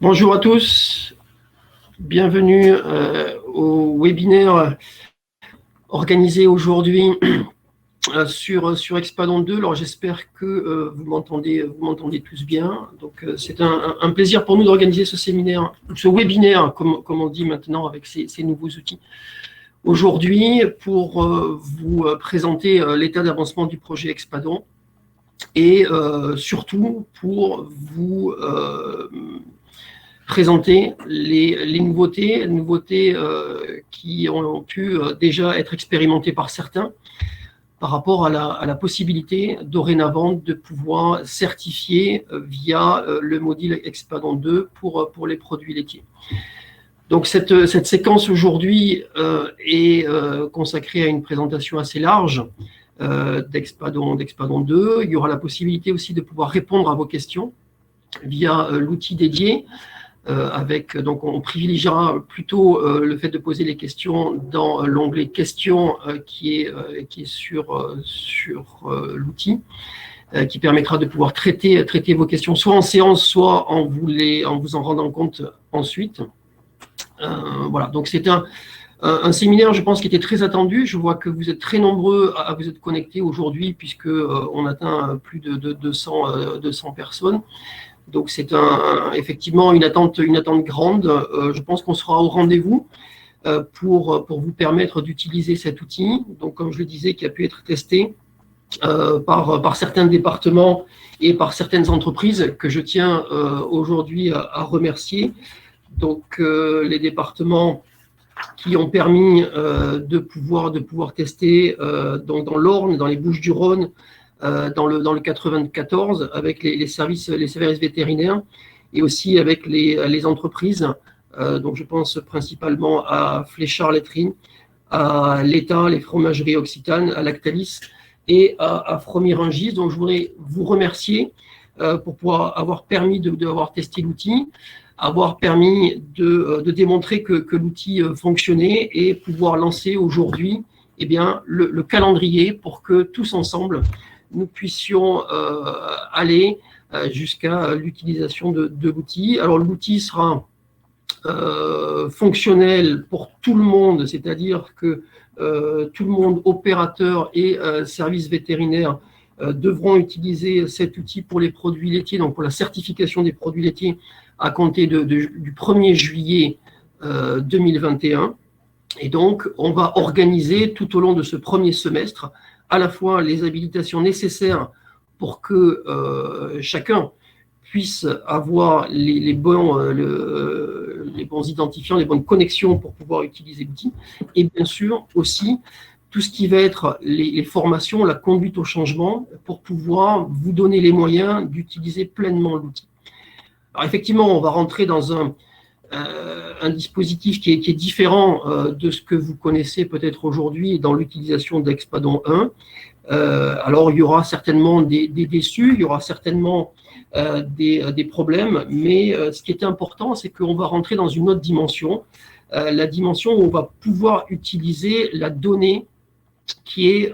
Bonjour à tous, bienvenue au webinaire organisé aujourd'hui sur Expadon 2. Alors j'espère que vous m'entendez tous bien. Donc c'est un plaisir pour nous d'organiser ce séminaire, ce webinaire, comme on dit maintenant avec ces nouveaux outils. Aujourd'hui, pour vous présenter l'état d'avancement du projet Expadon et surtout pour vous présenter les nouveautés qui ont pu déjà être expérimentées par certains par rapport à la possibilité dorénavant de pouvoir certifier via le module Expadon 2 pour les produits laitiers. Donc cette séquence aujourd'hui est consacrée à une présentation assez large d'Expadon 2. Il y aura la possibilité aussi de pouvoir répondre à vos questions via l'outil dédié. Donc on privilégiera plutôt le fait de poser les questions dans l'onglet questions qui est sur l'outil, qui permettra de pouvoir traiter vos questions soit en séance, soit en vous en rendant compte ensuite. Voilà, donc c'est un séminaire, je pense, qui était très attendu. Je vois que vous êtes très nombreux à vous être connectés aujourd'hui, puisque on atteint plus de 200 personnes. Donc c'est effectivement une attente grande. Je pense qu'on sera au rendez-vous pour vous permettre d'utiliser cet outil. Donc comme je le disais, qui a pu être testé par certains départements et par certaines entreprises que je tiens aujourd'hui à remercier. Donc les départements qui ont permis de pouvoir tester dans l'Orne, dans les Bouches-du-Rhône, dans le 94 avec les services vétérinaires et aussi avec les entreprises. Donc je pense principalement à Fléchard Laiterie, à l'État, les fromageries Occitane, à Lactalis et à Fromy-Rungis. Donc je voudrais vous remercier pour pouvoir avoir permis d'avoir testé l'outil, avoir permis de démontrer que l'outil fonctionnait et pouvoir lancer aujourd'hui le calendrier pour que tous ensemble nous puissions aller jusqu'à l'utilisation de l'outil. Alors l'outil sera fonctionnel pour tout le monde, c'est-à-dire que tout le monde, opérateur et services vétérinaires, devront utiliser cet outil pour les produits laitiers, donc pour la certification des produits laitiers à compter du 1er juillet 2021. Et donc, on va organiser tout au long de ce premier semestre à la fois les habilitations nécessaires pour que chacun puisse avoir les bons identifiants, les bonnes connexions pour pouvoir utiliser l'outil, et bien sûr aussi tout ce qui va être les formations, la conduite au changement, pour pouvoir vous donner les moyens d'utiliser pleinement l'outil. Alors effectivement, on va rentrer dans un dispositif qui est différent de ce que vous connaissez peut-être aujourd'hui dans l'utilisation d'Expadon 1. Alors, il y aura certainement des déçus, il y aura certainement des problèmes, mais ce qui est important, c'est qu'on va rentrer dans une autre dimension, la dimension où on va pouvoir utiliser la donnée qui est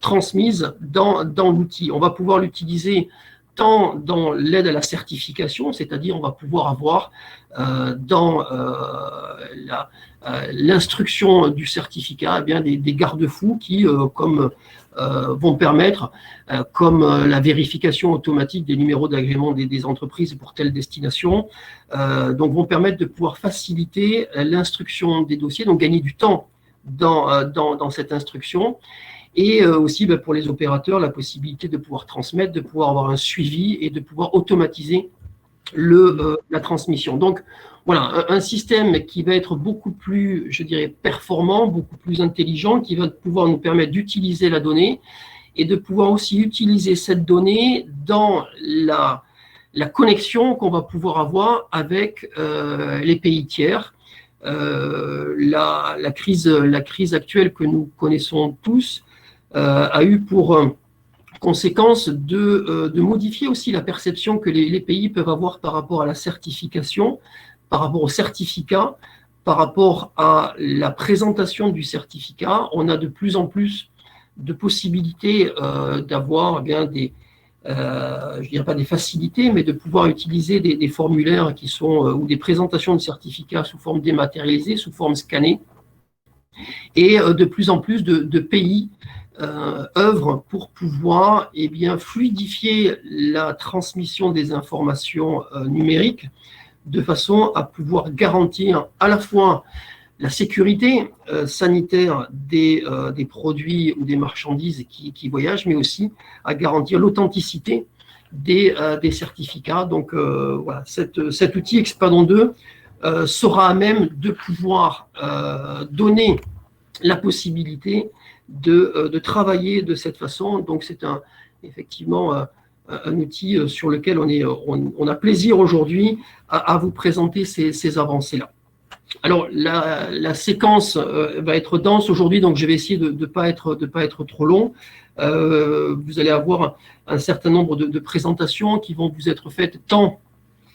transmise dans l'outil. On va pouvoir l'utiliser tant dans l'aide à la certification, c'est-à-dire on va pouvoir avoir dans l'instruction du certificat des garde-fous qui vont permettre, comme la vérification automatique des numéros d'agrément des entreprises pour telle destination, donc vont permettre de pouvoir faciliter l'instruction des dossiers, donc gagner du temps dans cette instruction. Et aussi pour les opérateurs, la possibilité de pouvoir transmettre, de pouvoir avoir un suivi et de pouvoir automatiser la transmission. Donc voilà, un système qui va être beaucoup plus, je dirais, performant, beaucoup plus intelligent, qui va pouvoir nous permettre d'utiliser la donnée et de pouvoir aussi utiliser cette donnée dans la connexion qu'on va pouvoir avoir avec les pays tiers. La crise actuelle que nous connaissons tous a eu pour conséquence de modifier aussi la perception que les pays peuvent avoir par rapport à la certification, par rapport au certificat, par rapport à la présentation du certificat. On a de plus en plus de possibilités d'avoir je dirais pas des facilités, mais de pouvoir utiliser des formulaires qui sont, ou des présentations de certificats sous forme dématérialisée, sous forme scannée. Et de plus en plus de pays œuvrent pour pouvoir fluidifier la transmission des informations numériques de façon à pouvoir garantir à la fois la sécurité sanitaire des produits ou des marchandises qui voyagent, mais aussi à garantir l'authenticité des certificats. Donc voilà, cet outil Expadon 2 sera à même de pouvoir donner la possibilité de travailler de cette façon. Donc c'est effectivement un outil sur lequel on a plaisir aujourd'hui à vous présenter ces avancées-là. Alors la séquence va être dense aujourd'hui, donc je vais essayer de ne pas être trop long. Vous allez avoir un certain nombre de présentations qui vont vous être faites tant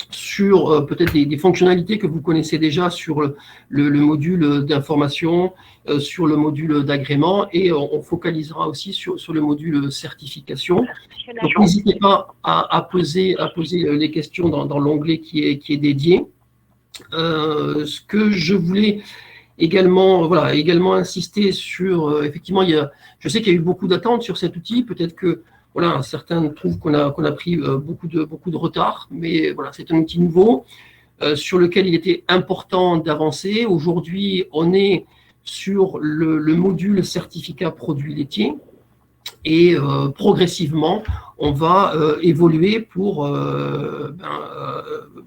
sur peut-être des fonctionnalités que vous connaissez déjà sur le module d'information, sur le module d'agrément, et on focalisera aussi sur le module certification. Donc n'hésitez pas à poser les questions dans l'onglet qui est dédié. Ce que je voulais également insister sur, effectivement, je sais qu'il y a eu beaucoup d'attentes sur cet outil, peut-être que voilà, certains trouvent qu'on a pris beaucoup de retard, mais voilà, c'est un outil nouveau sur lequel il était important d'avancer. Aujourd'hui, on est sur le module certificat produits laitiers et progressivement, on va évoluer pour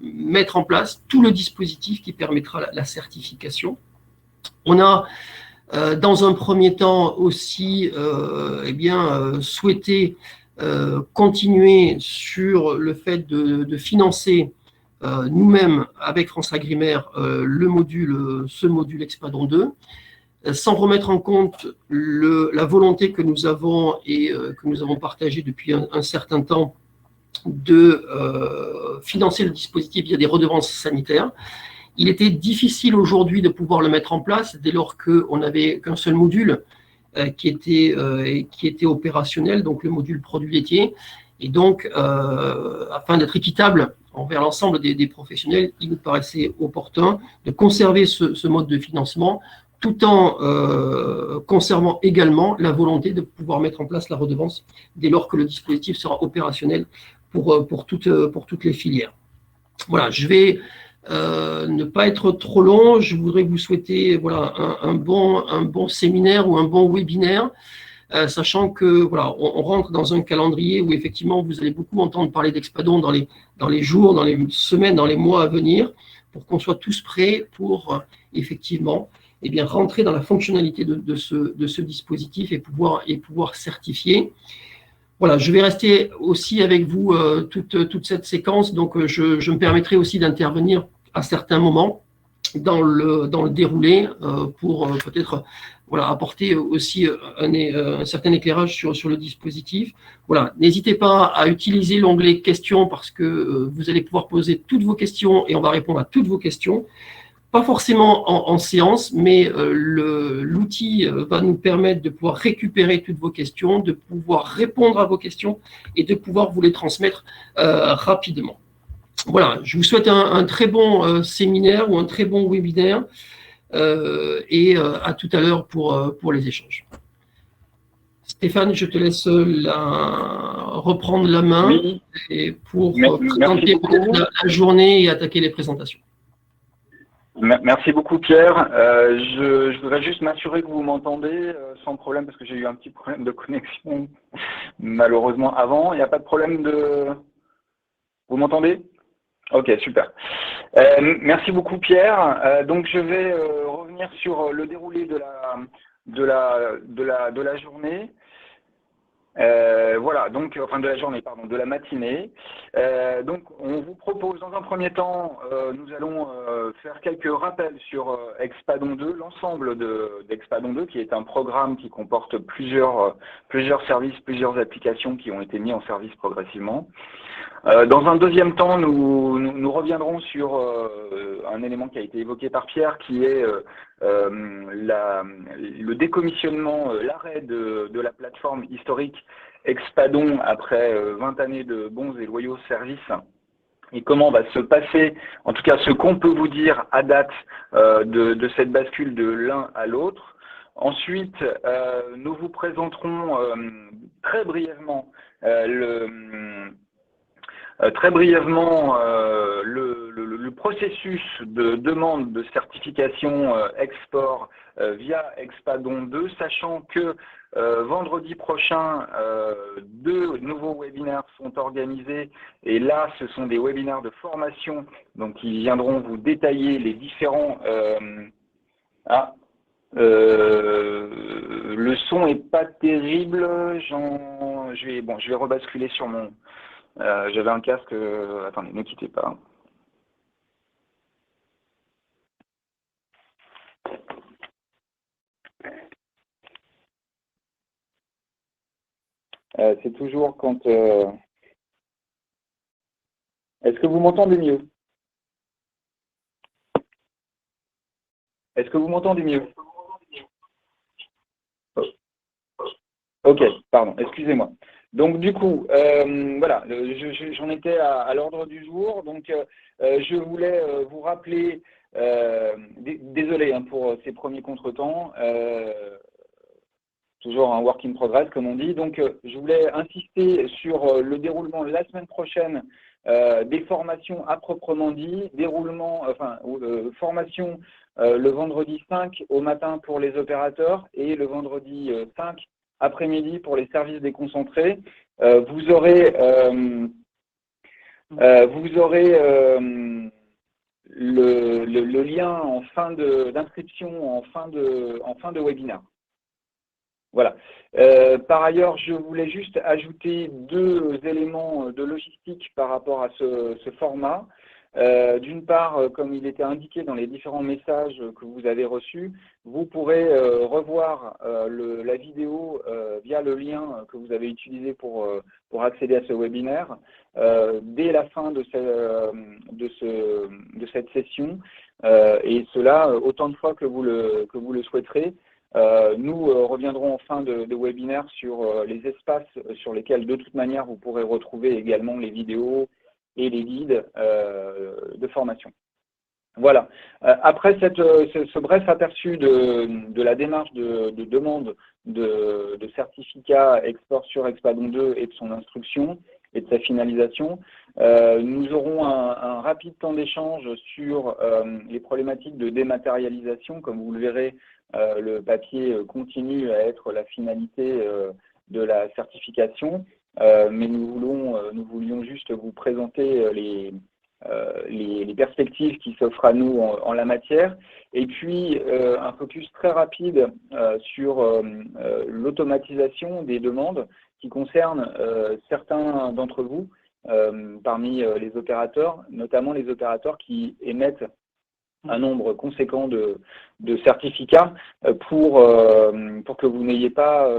mettre en place tout le dispositif qui permettra la certification. On a dans un premier temps aussi souhaité continuer sur le fait de financer nous-mêmes avec France Agrimer ce module Expadon 2, sans remettre en compte la volonté que nous avons et que nous avons partagée depuis un certain temps de financer le dispositif via des redevances sanitaires. Il était difficile aujourd'hui de pouvoir le mettre en place dès lors qu'on n'avait qu'un seul module qui était opérationnel, donc le module produits laitiers. Et donc, afin d'être équitable envers l'ensemble des professionnels, il nous paraissait opportun de conserver ce mode de financement tout en conservant également la volonté de pouvoir mettre en place la redevance dès lors que le dispositif sera opérationnel pour toutes les filières. Voilà, je vais ne pas être trop long. Je voudrais vous souhaiter un bon séminaire ou un bon webinaire, sachant que voilà, on rentre dans un calendrier où effectivement vous allez beaucoup entendre parler d'Expadon dans les jours, dans les semaines, dans les mois à venir, pour qu'on soit tous prêts pour effectivement rentrer dans la fonctionnalité de ce dispositif et pouvoir certifier. Voilà, je vais rester aussi avec vous toute cette séquence, donc je me permettrai aussi d'intervenir à certains moments dans le déroulé pour peut-être apporter aussi un certain éclairage sur le dispositif. Voilà, n'hésitez pas à utiliser l'onglet questions parce que vous allez pouvoir poser toutes vos questions et on va répondre à toutes vos questions. Pas forcément en séance, mais l'outil va nous permettre de pouvoir récupérer toutes vos questions, de pouvoir répondre à vos questions et de pouvoir vous les transmettre rapidement. Voilà, je vous souhaite un très bon séminaire ou un très bon webinaire et à tout à l'heure pour les échanges. Stéphane, je te laisse reprendre la main et pour présenter peut-être la journée et attaquer les présentations. Merci beaucoup Pierre. Je voudrais juste m'assurer que vous m'entendez sans problème parce que j'ai eu un petit problème de connexion malheureusement avant. Il n'y a pas de problème de... Vous m'entendez? Ok, super. Merci beaucoup Pierre. Donc je vais revenir sur le déroulé de la journée. Voilà, donc, enfin de la journée, pardon, de la matinée. Donc, on vous propose dans un premier temps, nous allons faire quelques rappels sur Expadon 2, l'ensemble d'Expadon 2, qui est un programme qui comporte plusieurs services, plusieurs applications qui ont été mis en service progressivement. Dans un deuxième temps, nous reviendrons sur un élément qui a été évoqué par Pierre, qui est le décommissionnement, l'arrêt de la plateforme historique Expadon après 20 années de bons et loyaux services. Et comment va se passer, en tout cas ce qu'on peut vous dire à date de cette bascule de l'un à l'autre. Ensuite, nous vous présenterons très brièvement le processus de demande de certification export via Expadon 2, sachant que vendredi prochain, 2 nouveaux webinaires sont organisés et là, ce sont des webinaires de formation, donc ils viendront vous détailler les différents... le son est pas terrible, je vais rebasculer sur mon... j'avais un casque, attendez, ne quittez pas. C'est toujours quand... Est-ce que vous m'entendez mieux? Est-ce que vous m'entendez mieux? Ok, pardon, excusez-moi. Donc du coup, voilà, j'en étais à l'ordre du jour. Donc je voulais vous rappeler, désolé pour ces premiers contretemps, toujours un work in progress comme on dit. Donc je voulais insister sur le déroulement la semaine prochaine des formations à proprement dit, formation le vendredi 5 au matin pour les opérateurs et le vendredi 5 après-midi pour les services déconcentrés. Vous aurez le lien en fin d'inscription en fin de webinaire. Voilà. Par ailleurs, je voulais juste ajouter 2 éléments de logistique par rapport à ce format. D'une part, comme il était indiqué dans les différents messages que vous avez reçus, vous pourrez revoir la vidéo via le lien que vous avez utilisé pour accéder à ce webinaire dès la fin de cette session, et cela autant de fois que vous le souhaiterez. Nous reviendrons en fin de webinaire sur les espaces sur lesquels de toute manière vous pourrez retrouver également les vidéos et les guides de formation. Voilà. Après ce bref aperçu de la démarche de demande de certificat export sur Expadon 2 et de son instruction et de sa finalisation, nous aurons un rapide temps d'échange sur les problématiques de dématérialisation. Comme vous le verrez, le papier continue à être la finalité de la certification, mais nous voulions juste vous présenter les perspectives qui s'offrent à nous en la matière, et puis un focus très rapide sur l'automatisation des demandes qui concernent certains d'entre vous parmi les opérateurs, notamment les opérateurs qui émettent un nombre conséquent de certificats pour que vous n'ayez pas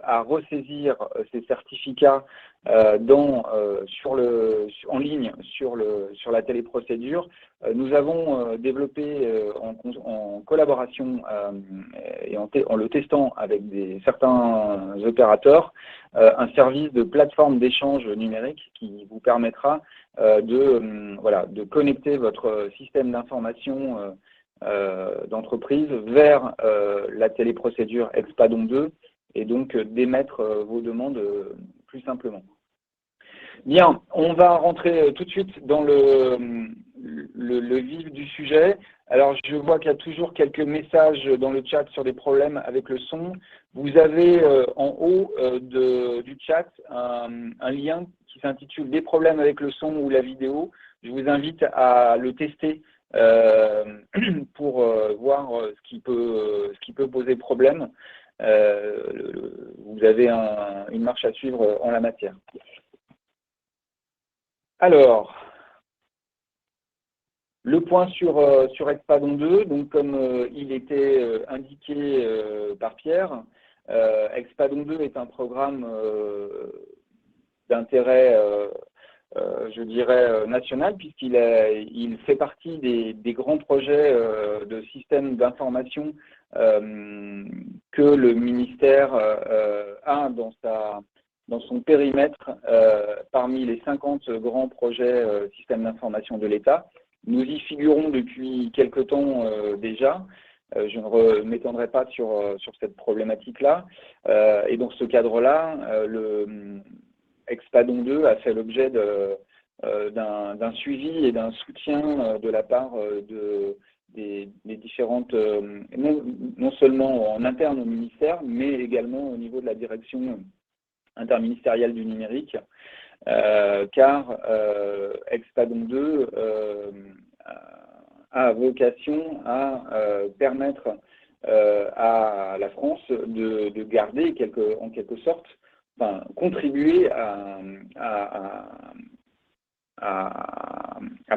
à ressaisir ces certificats en ligne sur la téléprocédure. Nous avons développé en collaboration et en le testant avec certains opérateurs un service de plateforme d'échange numérique qui vous permettra de connecter votre système d'information d'entreprise vers la téléprocédure Expadon 2 et donc d'émettre vos demandes plus simplement. Bien, on va rentrer tout de suite dans le vif du sujet. Alors, je vois qu'il y a toujours quelques messages dans le chat sur des problèmes avec le son. Vous avez en haut du chat un lien qui s'intitule « Des problèmes avec le son ou la vidéo ». Je vous invite à le tester pour voir ce qui peut poser problème. Vous avez une marche à suivre en la matière. Alors, le point sur Expadon 2, donc comme il était indiqué par Pierre, Expadon 2 est un programme d'intérêt je dirais, national, il fait partie des grands projets de système d'information que le ministère a dans son périmètre parmi les 50 grands projets système d'information de l'État. Nous y figurons depuis quelque temps déjà. Je ne m'étendrai pas sur cette problématique-là. Et dans ce cadre-là, le Expadon 2 a fait l'objet d'un suivi et d'un soutien de la part des différentes, non seulement en interne au ministère, mais également au niveau de la direction interministérielle du numérique, car Expadon 2 a vocation à permettre à la France de garder en quelque sorte, enfin, contribuer à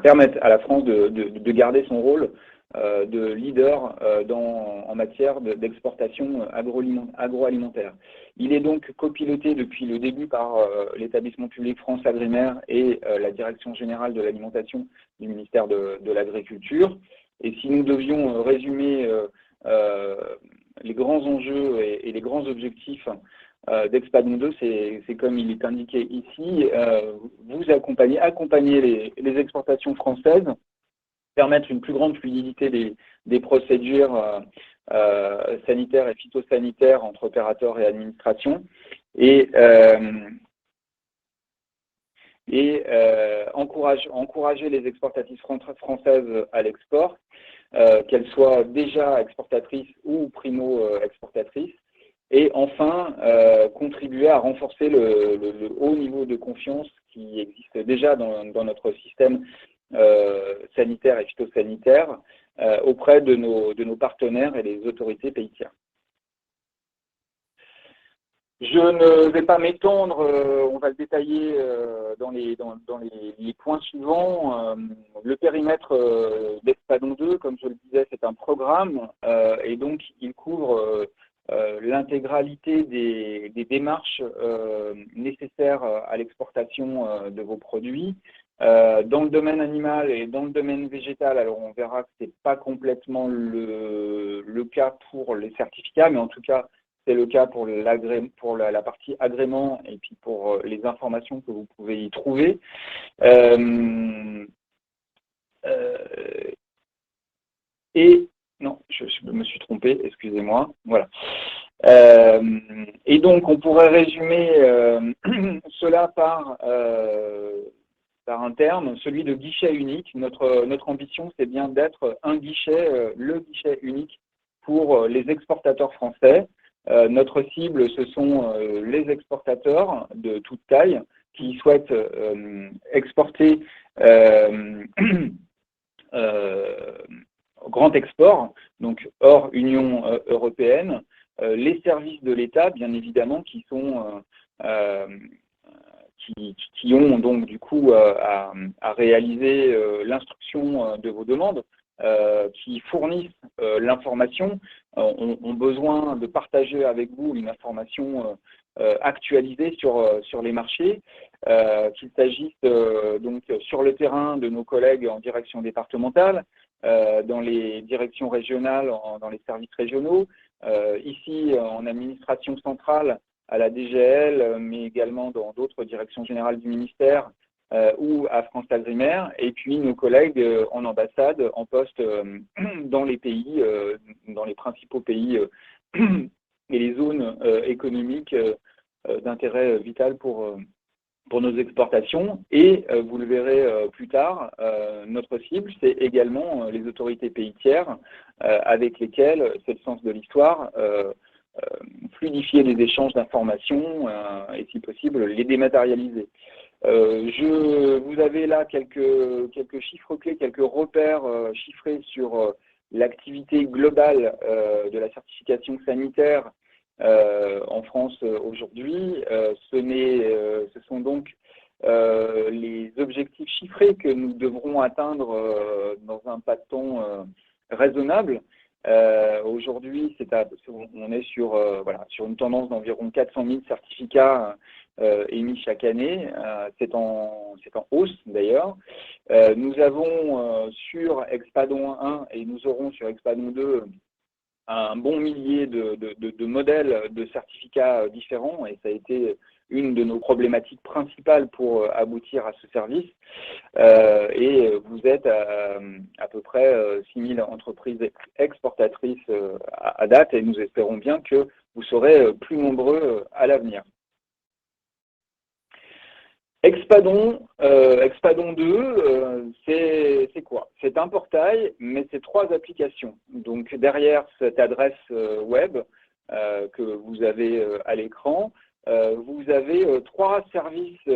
permettre à la France de garder son rôle de leader en matière d'exportation agroalimentaire. Il est donc copiloté depuis le début par l'établissement public France Agrimaire et la direction générale de l'alimentation du ministère de l'Agriculture. Et si nous devions résumer les grands enjeux et les grands objectifs d'Expadon 2, c'est comme il est indiqué ici, vous accompagner les exportations françaises, permettre une plus grande fluidité des procédures sanitaires et phytosanitaires entre opérateurs et administration, et encourager les exportatrices françaises à l'export, qu'elles soient déjà exportatrices ou primo-exportatrices, et enfin contribuer à renforcer le haut niveau de confiance qui existe déjà dans notre système sanitaire et phytosanitaire auprès de nos partenaires et des autorités pays tiers. Je ne vais pas m'étendre, on va le détailler dans les points suivants. Le périmètre d'Expadon 2, comme je le disais, c'est un programme et donc il couvre l'intégralité des démarches nécessaires à l'exportation de vos produits. Dans le domaine animal et dans le domaine végétal, alors on verra que ce n'est pas complètement le cas pour les certificats, mais en tout cas, c'est le cas pour la partie agrément et puis pour les informations que vous pouvez y trouver. Et non, je me suis trompé, excusez-moi. Voilà. Et donc, on pourrait résumer cela par un terme, celui de guichet unique. Notre ambition, c'est bien d'être un guichet, le guichet unique pour les exportateurs français. Notre cible, ce sont les exportateurs de toute taille qui souhaitent exporter grand export, donc hors Union européenne, les services de l'État, bien évidemment, qui ont donc du coup à réaliser l'instruction de vos demandes, qui fournissent l'information, ont besoin de partager avec vous une information actualisée sur les marchés, qu'il s'agisse donc sur le terrain de nos collègues en direction départementale, dans les directions régionales, dans les services régionaux, ici en administration centrale à la DGL, mais également dans d'autres directions générales du ministère ou à France Agrimaire, et puis nos collègues en ambassade, en poste dans les pays, dans les principaux pays et les zones économiques d'intérêt vital pour nos exportations. Et vous le verrez plus tard, notre cible, c'est également les autorités pays tiers avec lesquelles, c'est le sens de l'histoire, fluidifier les échanges d'informations et si possible les dématérialiser. Vous avez là quelques chiffres clés, quelques repères chiffrés sur l'activité globale de la certification sanitaire en France aujourd'hui. Ce sont donc les objectifs chiffrés que nous devrons atteindre dans un pas de temps raisonnable. Aujourd'hui, on est sur une tendance d'environ 400 000 certificats émis chaque année. C'est en hausse d'ailleurs. Nous avons sur Expadon 1 et nous aurons sur Expadon 2 un bon millier de modèles de certificats différents, et ça a été une de nos problématiques principales pour aboutir à ce service. Et vous êtes à peu près 6000 entreprises exportatrices à date, et nous espérons bien que vous serez plus nombreux à l'avenir. Expadon 2, c'est quoi? C'est un portail, mais c'est 3 applications. Donc derrière cette adresse web que vous avez à l'écran, vous avez 3 services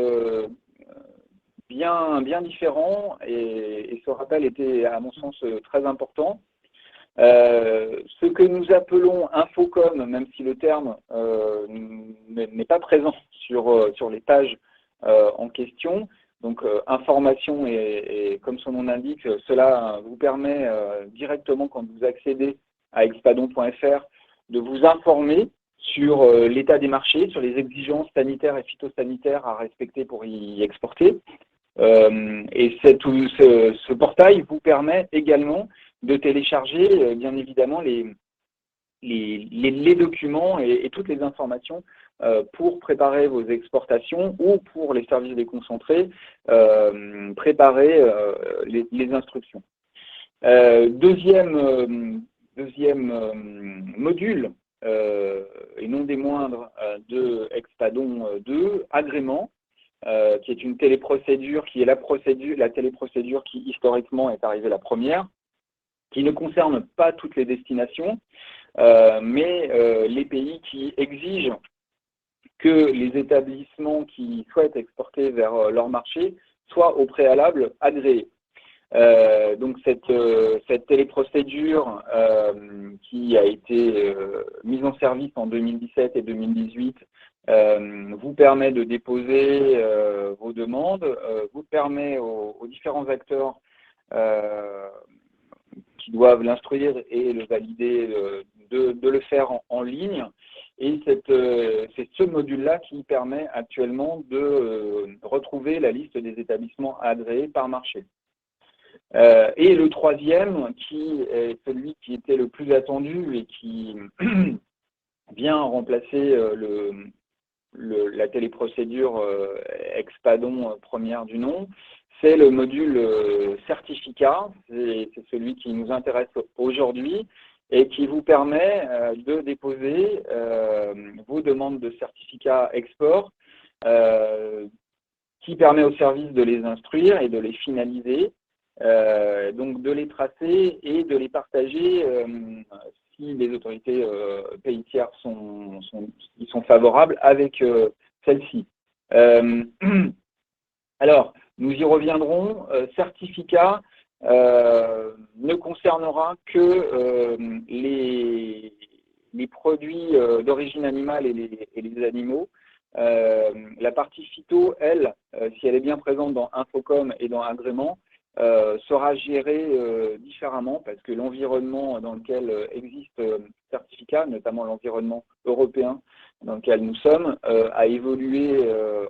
bien différents, et ce rappel était à mon sens très important. Ce que nous appelons Infocom, même si le terme n'est pas présent sur les pages en question. Donc information, et comme son nom l'indique, cela vous permet directement, quand vous accédez à expadon.fr, de vous informer sur l'état des marchés, sur les exigences sanitaires et phytosanitaires à respecter pour y exporter. Et ce portail vous permet également de télécharger bien évidemment les documents et toutes les informations pour préparer vos exportations, ou pour les services déconcentrés, préparer les instructions. Deuxième module, et non des moindres, de Expadon 2, agrément, qui est une téléprocédure, qui est la téléprocédure qui historiquement est arrivée la première, qui ne concerne pas toutes les destinations, mais les pays qui exigent que les établissements qui souhaitent exporter vers leur marché soient au préalable agréés. Donc cette téléprocédure qui a été mise en service en 2017 et 2018 vous permet de déposer vos demandes, vous permet aux différents acteurs qui doivent l'instruire et le valider de le faire en ligne. Et c'est ce module-là qui permet actuellement de retrouver la liste des établissements agréés par marché. Et le troisième, qui est celui qui était le plus attendu et qui vient remplacer la téléprocédure Expadon première du nom, c'est le module certificat. C'est celui qui nous intéresse aujourd'hui et qui vous permet de déposer vos demandes de certificat export, qui permet au service de les instruire et de les finaliser, donc de les tracer et de les partager si les autorités pays tiers sont favorables avec celle-ci. Alors, nous y reviendrons. Certificat ne concernera que les produits d'origine animale et les animaux. La partie phyto, elle, si elle est bien présente dans Infocom et dans Agrément, sera gérée différemment, parce que l'environnement dans lequel existe certificat, notamment l'environnement européen dans lequel nous sommes, a évolué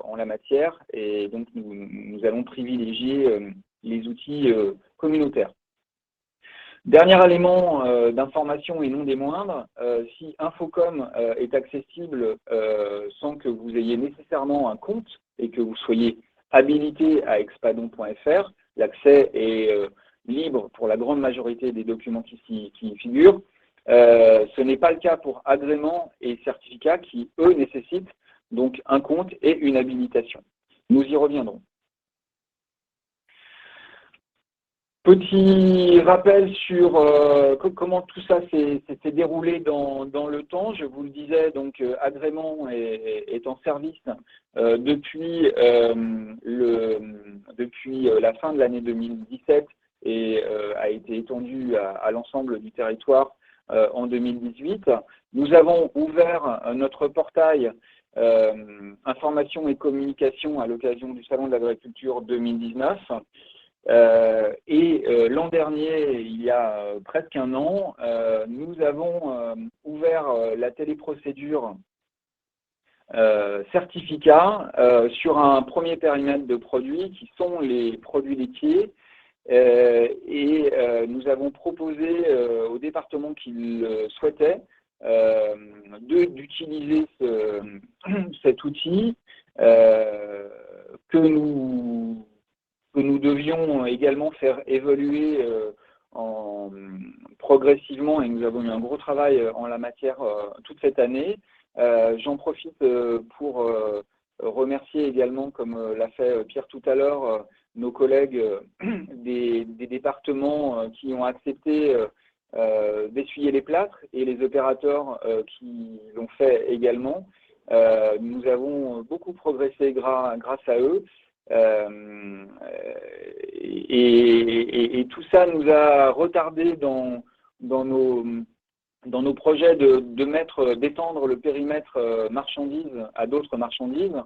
en la matière, et donc nous allons privilégier les outils communautaires. Dernier élément d'information et non des moindres, si Infocom est accessible sans que vous ayez nécessairement un compte et que vous soyez habilité à expadon.fr, l'accès est libre pour la grande majorité des documents qui y figurent. Ce n'est pas le cas pour agrément et certificats qui, eux, nécessitent donc un compte et une habilitation. Nous y reviendrons. Petit rappel sur comment tout ça s'est déroulé dans le temps. Je vous le disais, donc Agrément est en service depuis la fin de l'année 2017 et a été étendu à l'ensemble du territoire en 2018. Nous avons ouvert notre portail information et communication à l'occasion du Salon de l'Agriculture 2019. L'an dernier, il y a presque un an, nous avons ouvert la téléprocédure certificats sur un premier périmètre de produits qui sont les produits laitiers. Nous avons proposé au département qui le souhaitait d'utiliser cet outil que nous devions également faire évoluer progressivement, et nous avons eu un gros travail en la matière toute cette année. J'en profite pour remercier également, comme l'a fait Pierre tout à l'heure, nos collègues des départements qui ont accepté d'essuyer les plâtres et les opérateurs qui l'ont fait également. Nous avons beaucoup progressé grâce à eux. Et tout ça nous a retardé dans nos projets d'étendre le périmètre marchandises à d'autres marchandises.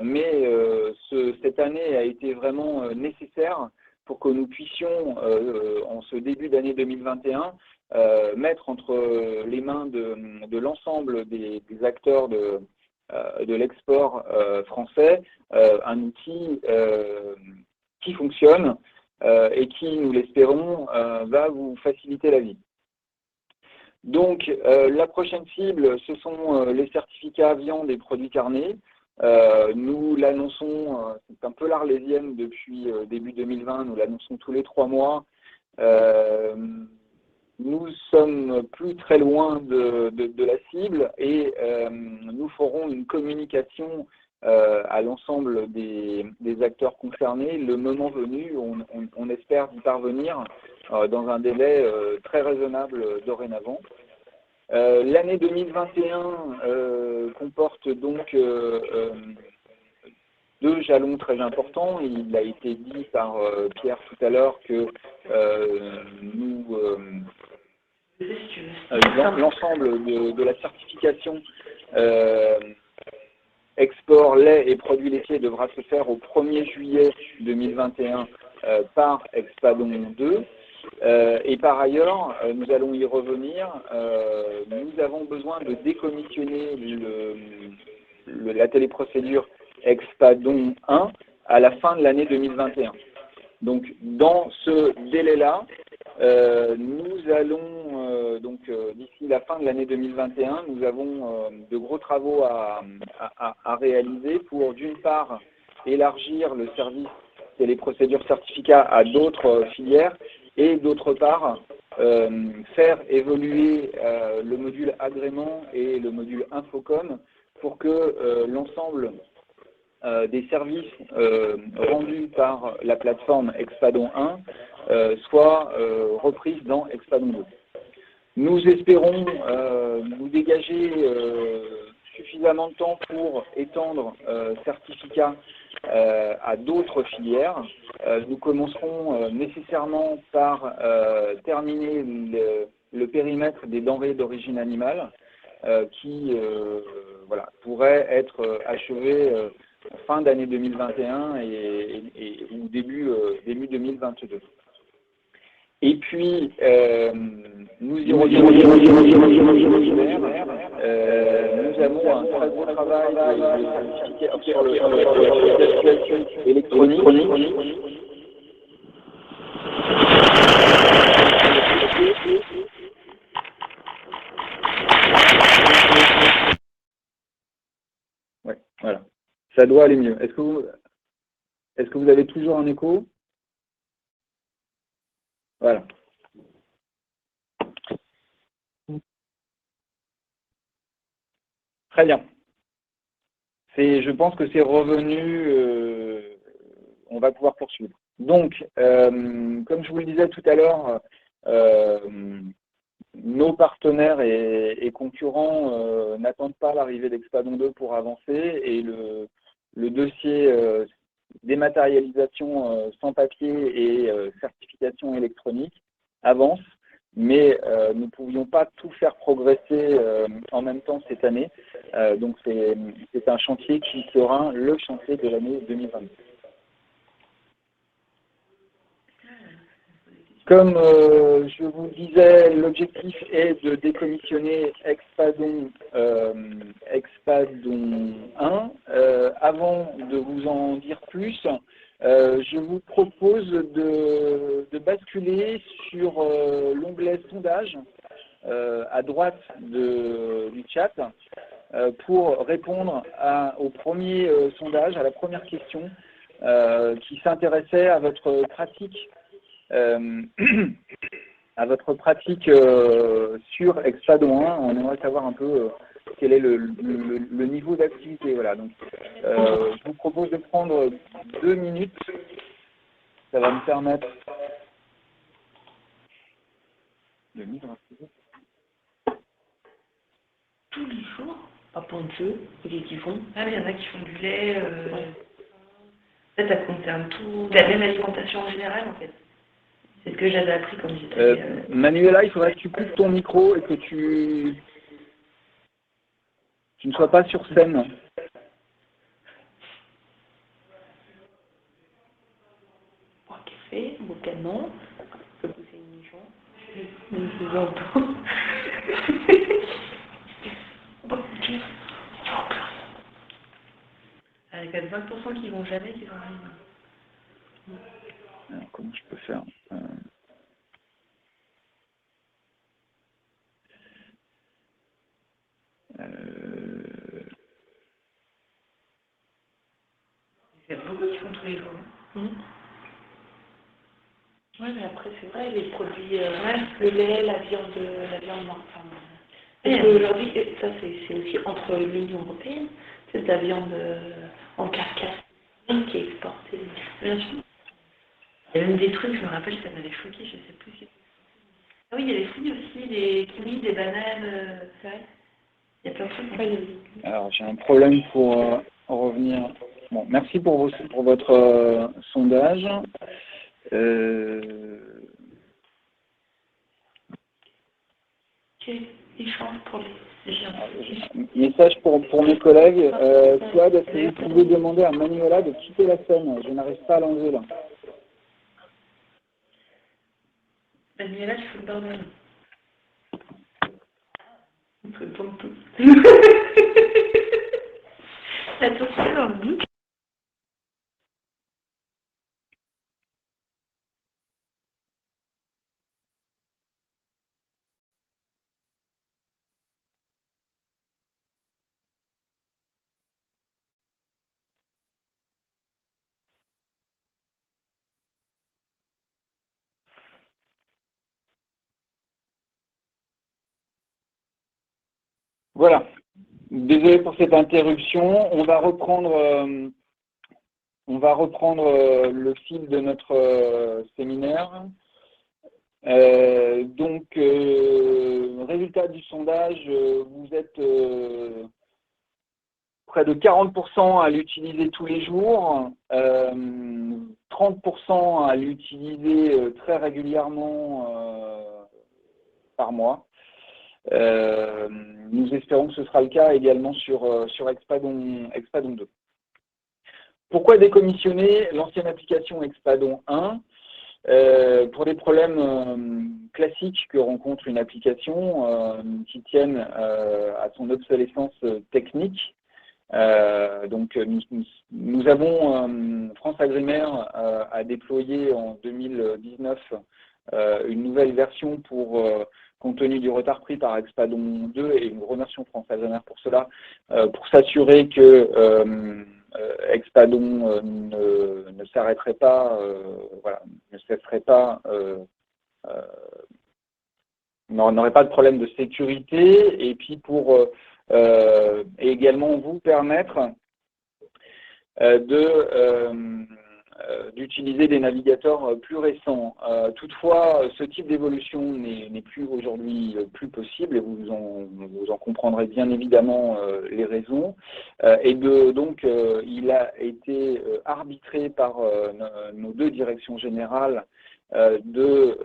Mais cette année a été vraiment nécessaire pour que nous puissions, en ce début d'année 2021, mettre entre les mains de l'ensemble des acteurs de l'export français un outil qui fonctionne et qui, nous l'espérons, va vous faciliter la vie. Donc, la prochaine cible, ce sont les certificats viande et produits carnés. Nous l'annonçons, c'est un peu l'arlésienne depuis début 2020, nous l'annonçons tous les 3 mois. Nous sommes plus très loin de la cible et nous ferons une communication à l'ensemble des acteurs concernés. Le moment venu, on espère y parvenir dans un délai très raisonnable dorénavant. L'année 2021 comporte donc 2 jalons très importants. Il a été dit par Pierre tout à l'heure que l'ensemble de la certification export lait et produits laitiers devra se faire au 1er juillet 2021 par Expadon 2. Et par ailleurs, nous allons y revenir, nous avons besoin de décommissionner la téléprocédure Expadon 1 à la fin de l'année 2021. Donc, dans ce délai-là, nous allons, d'ici la fin de l'année 2021, nous avons de gros travaux à réaliser pour, d'une part, élargir le service téléprocédure certificat à d'autres filières et, d'autre part, faire évoluer le module agrément et le module Infocom pour que l'ensemble des services rendus par la plateforme Expadon 1 soient repris dans Expadon 2. Nous espérons nous dégager suffisamment de temps pour étendre certificat à d'autres filières. Nous commencerons nécessairement par terminer le périmètre des denrées d'origine animale qui pourrait être achevé fin d'année 2021 ou début 2022. Et puis, nous y reviendrons. Nous avons un très gros travail sur le certification électronique. Ouais, voilà. Ça doit aller mieux. Est-ce que vous avez toujours un écho? Voilà. Très bien. Je pense que c'est revenu, on va pouvoir poursuivre. Donc, comme je vous le disais tout à l'heure, nos partenaires et concurrents n'attendent pas l'arrivée d'Expadon 2 pour avancer, et le dossier dématérialisation sans papier et certification électronique avance, mais nous ne pouvions pas tout faire progresser en même temps cette année. Donc c'est un chantier qui sera le chantier de l'année 2022. Comme je vous le disais, l'objectif est de décommissionner Expadon 1. Avant de vous en dire plus, je vous propose de basculer sur l'onglet sondage à droite du chat pour répondre au premier sondage, à la première question qui s'intéressait à votre pratique sur Expadon 1. On aimerait savoir un peu quel est le niveau d'activité. Voilà. Donc, je vous propose de prendre 2 minutes. Ça va me permettre de migrer. Tous les jours, pas pour de jeu, qui font. Ah oui, il y en a qui font du lait. Ça concerne tout, la même alimentation en général en fait. C'est ce que j'avais appris quand j'étais. Manuela, il faudrait que tu coupes ton micro et que tu ne sois pas sur scène. Bon café, beau canon, je peux pousser une nichon. Je vous entends. Bon, ok. Avec 20% qui vont jamais, qui vont rien. Alors, comment je peux faire Il y a beaucoup qui font tous les jours. Oui, mais après, c'est vrai, les produits, le lait, la viande morte. Parce qu'aujourd'hui, ça, c'est aussi entre l'Union européenne, c'est de la viande en carcasse qui est exportée. Bien sûr. Il y a même des trucs, je me rappelle, ça m'avait choqué, je ne sais plus si. Ah oui, il y a les fruits aussi, des kiwis, des bananes, c'est vrai. Il y a plein de trucs. Alors, j'ai un problème pour revenir. Bon, merci pour votre sondage. Ils changent pour les gens. Message pour mes collègues. Claude, est-ce que vous pouvez demander à Manuela de quitter la scène? Je n'arrive pas à l'enlever là. Manuela, je fais le bordel. On peut tomber tout. Attention dans le bouc. Voilà. Désolé pour cette interruption. On va reprendre le fil de notre séminaire. Donc, résultat du sondage, vous êtes près de 40% à l'utiliser tous les jours, 30% à l'utiliser très régulièrement par mois. Nous espérons que ce sera le cas également sur Expadon 2. Pourquoi décommissionner l'ancienne application Expadon 1 ? Pour des problèmes classiques que rencontre une application qui tiennent à son obsolescence technique. Donc nous avons, France Agrimaire a déployé en 2019 une nouvelle version compte tenu du retard pris par Expadon 2, et nous remercions France Agrimaire pour cela, pour s'assurer que Expadon ne s'arrêterait pas, ne cesserait pas, n'aurait pas de problème de sécurité, et puis pour également vous permettre d'utiliser des navigateurs plus récents. Toutefois, ce type d'évolution n'est plus aujourd'hui plus possible, et vous en comprendrez bien évidemment les raisons. Donc, il a été arbitré par nos deux directions générales de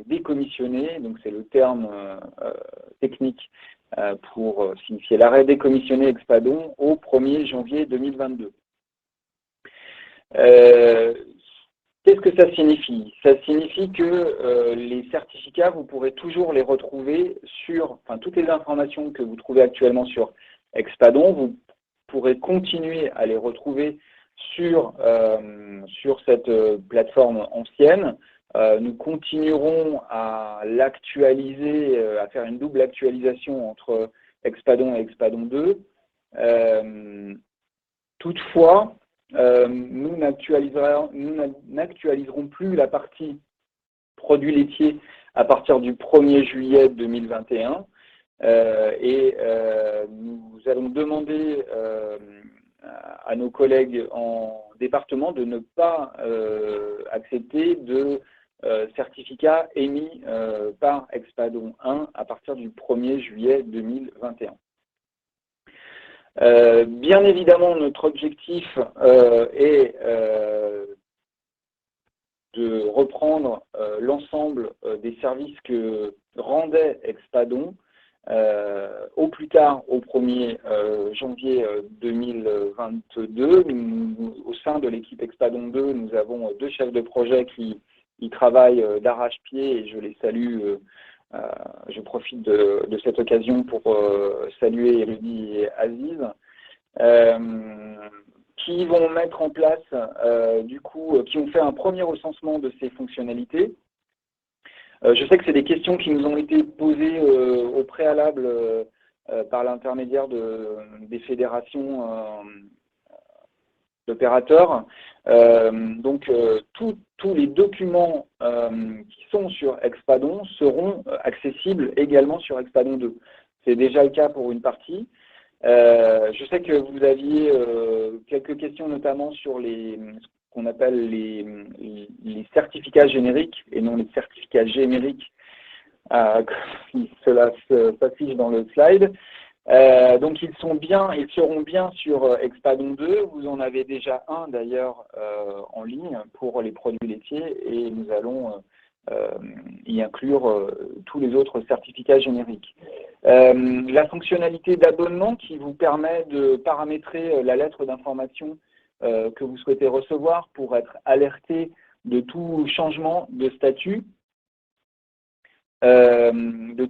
décommissionner, donc c'est le terme technique pour signifier l'arrêt décommissionné Expadon au 1er janvier 2022. Qu'est-ce que ça signifie? Ça signifie que les certificats, vous pourrez toujours les retrouver sur, enfin, toutes les informations que vous trouvez actuellement sur Expadon, vous pourrez continuer à les retrouver sur cette plateforme ancienne. Nous continuerons à l'actualiser, à faire une double actualisation entre Expadon et Expadon 2. Toutefois, nous n'actualiserons plus la partie produits laitiers à partir du 1er juillet 2021 et nous allons demander à nos collègues en département de ne pas accepter de certificats émis par Expadon 1 à partir du 1er juillet 2021. Bien évidemment, notre objectif est de reprendre l'ensemble des services que rendait Expadon au plus tard au 1er janvier 2022. Au sein de l'équipe Expadon 2, nous avons 2 chefs de projet qui travaillent d'arrache-pied et je les salue. Je profite de cette occasion pour saluer Elodie et Aziz, qui vont mettre en place, qui ont fait un premier recensement de ces fonctionnalités. Je sais que c'est des questions qui nous ont été posées au préalable par l'intermédiaire des fédérations d'opérateurs. Donc, tous les documents qui sont sur Expadon seront accessibles également sur Expadon 2. C'est déjà le cas pour une partie. Je sais que vous aviez quelques questions, notamment sur ce qu'on appelle les certificats génériques et non les certificats génériques, comme cela s'affiche dans le slide. Donc ils seront bien sur Expadon 2. Vous en avez déjà un d'ailleurs en ligne pour les produits laitiers et nous allons y inclure tous les autres certificats génériques. La fonctionnalité d'abonnement qui vous permet de paramétrer la lettre d'information que vous souhaitez recevoir pour être alerté de tout changement de statut, de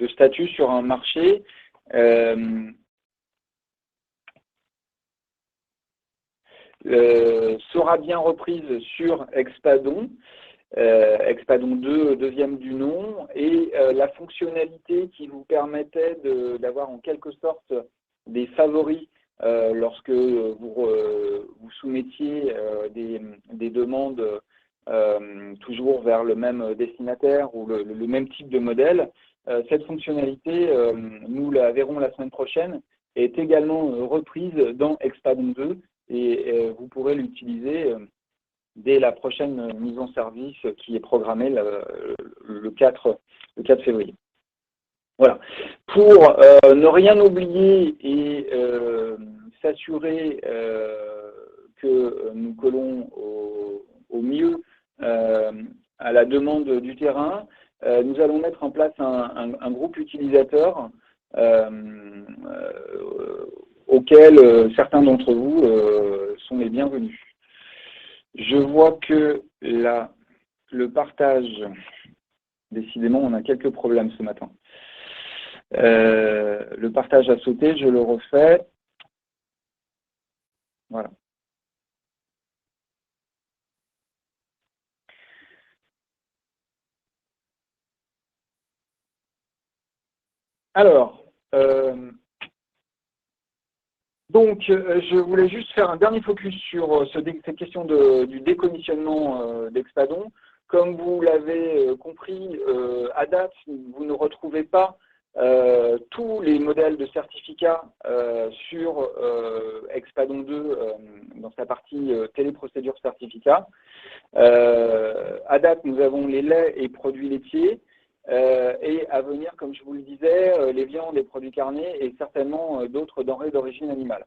statut sur un marché. Sera bien reprise sur Expadon, Expadon 2, deuxième du nom, et la fonctionnalité qui vous permettait d'avoir en quelque sorte des favoris lorsque vous soumettiez des demandes toujours vers le même destinataire ou le même type de modèle. Cette fonctionnalité, nous la verrons la semaine prochaine, est également reprise dans Expadon 2 et vous pourrez l'utiliser dès la prochaine mise en service qui est programmée le 4 février. Voilà. Pour ne rien oublier et s'assurer que nous collons au mieux à la demande du terrain, nous allons mettre en place un groupe utilisateur auquel certains d'entre vous sont les bienvenus. Je vois que le partage, décidément, on a quelques problèmes ce matin. Le partage a sauté, je le refais. Voilà. Alors, je voulais juste faire un dernier focus sur cette question du décommissionnement d'Expadon. Comme vous l'avez compris, à date, vous ne retrouvez pas tous les modèles de certificats sur Expadon 2 dans sa partie téléprocédure certificat. À date, nous avons les laits et produits laitiers. Et à venir, comme je vous le disais, les viandes, les produits carnés et certainement d'autres denrées d'origine animale.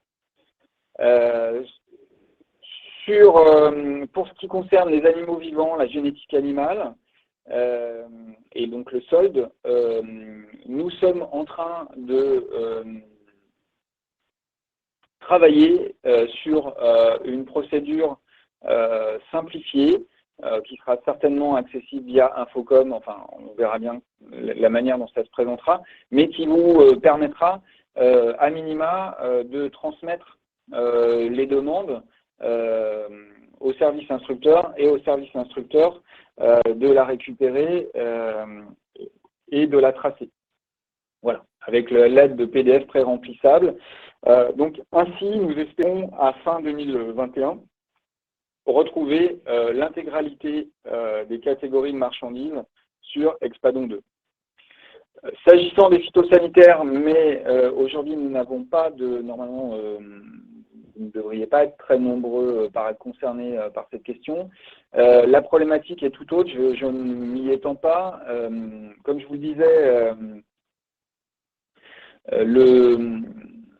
Pour ce qui concerne les animaux vivants, la génétique animale et donc le solde, nous sommes en train de travailler sur une procédure simplifié, qui sera certainement accessible via Infocom, enfin on verra bien la manière dont ça se présentera, mais qui vous permettra à minima de transmettre les demandes au service instructeur et au service instructeur de la récupérer et de la tracer. Voilà, avec l'aide de PDF pré-remplissables. Donc ainsi, nous espérons à fin 2021 retrouver l'intégralité des catégories de marchandises sur Expadon 2. S'agissant des phytosanitaires, mais aujourd'hui nous n'avons pas de, normalement, vous ne devriez pas être très nombreux par être concernés par cette question. La problématique est tout autre, je ne m'y étends pas. Comme je vous le disais,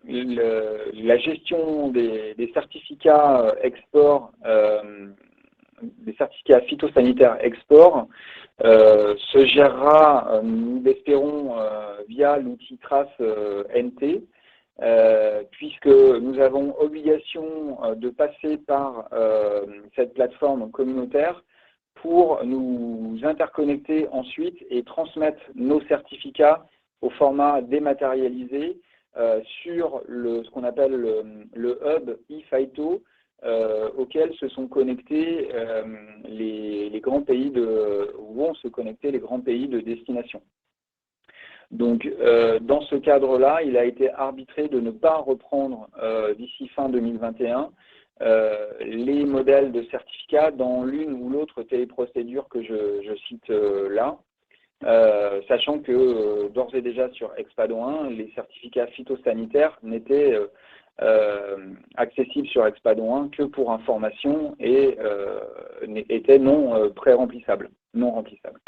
la gestion des certificats export, des certificats phytosanitaires export, se gérera, nous l'espérons, via l'outil Trace NT, puisque nous avons obligation de passer par cette plateforme communautaire pour nous interconnecter ensuite et transmettre nos certificats au format dématérialisé sur ce qu'on appelle le hub ePhyto, auquel se sont connectés les grands pays où vont se connecter les grands pays de destination. Donc, dans ce cadre-là, il a été arbitré de ne pas reprendre d'ici fin 2021 les modèles de certificats dans l'une ou l'autre téléprocédure que je cite là, sachant que d'ores et déjà sur Expadon 1, les certificats phytosanitaires n'étaient accessibles sur Expadon 1 que pour information et étaient non pré-remplissables, non remplissables.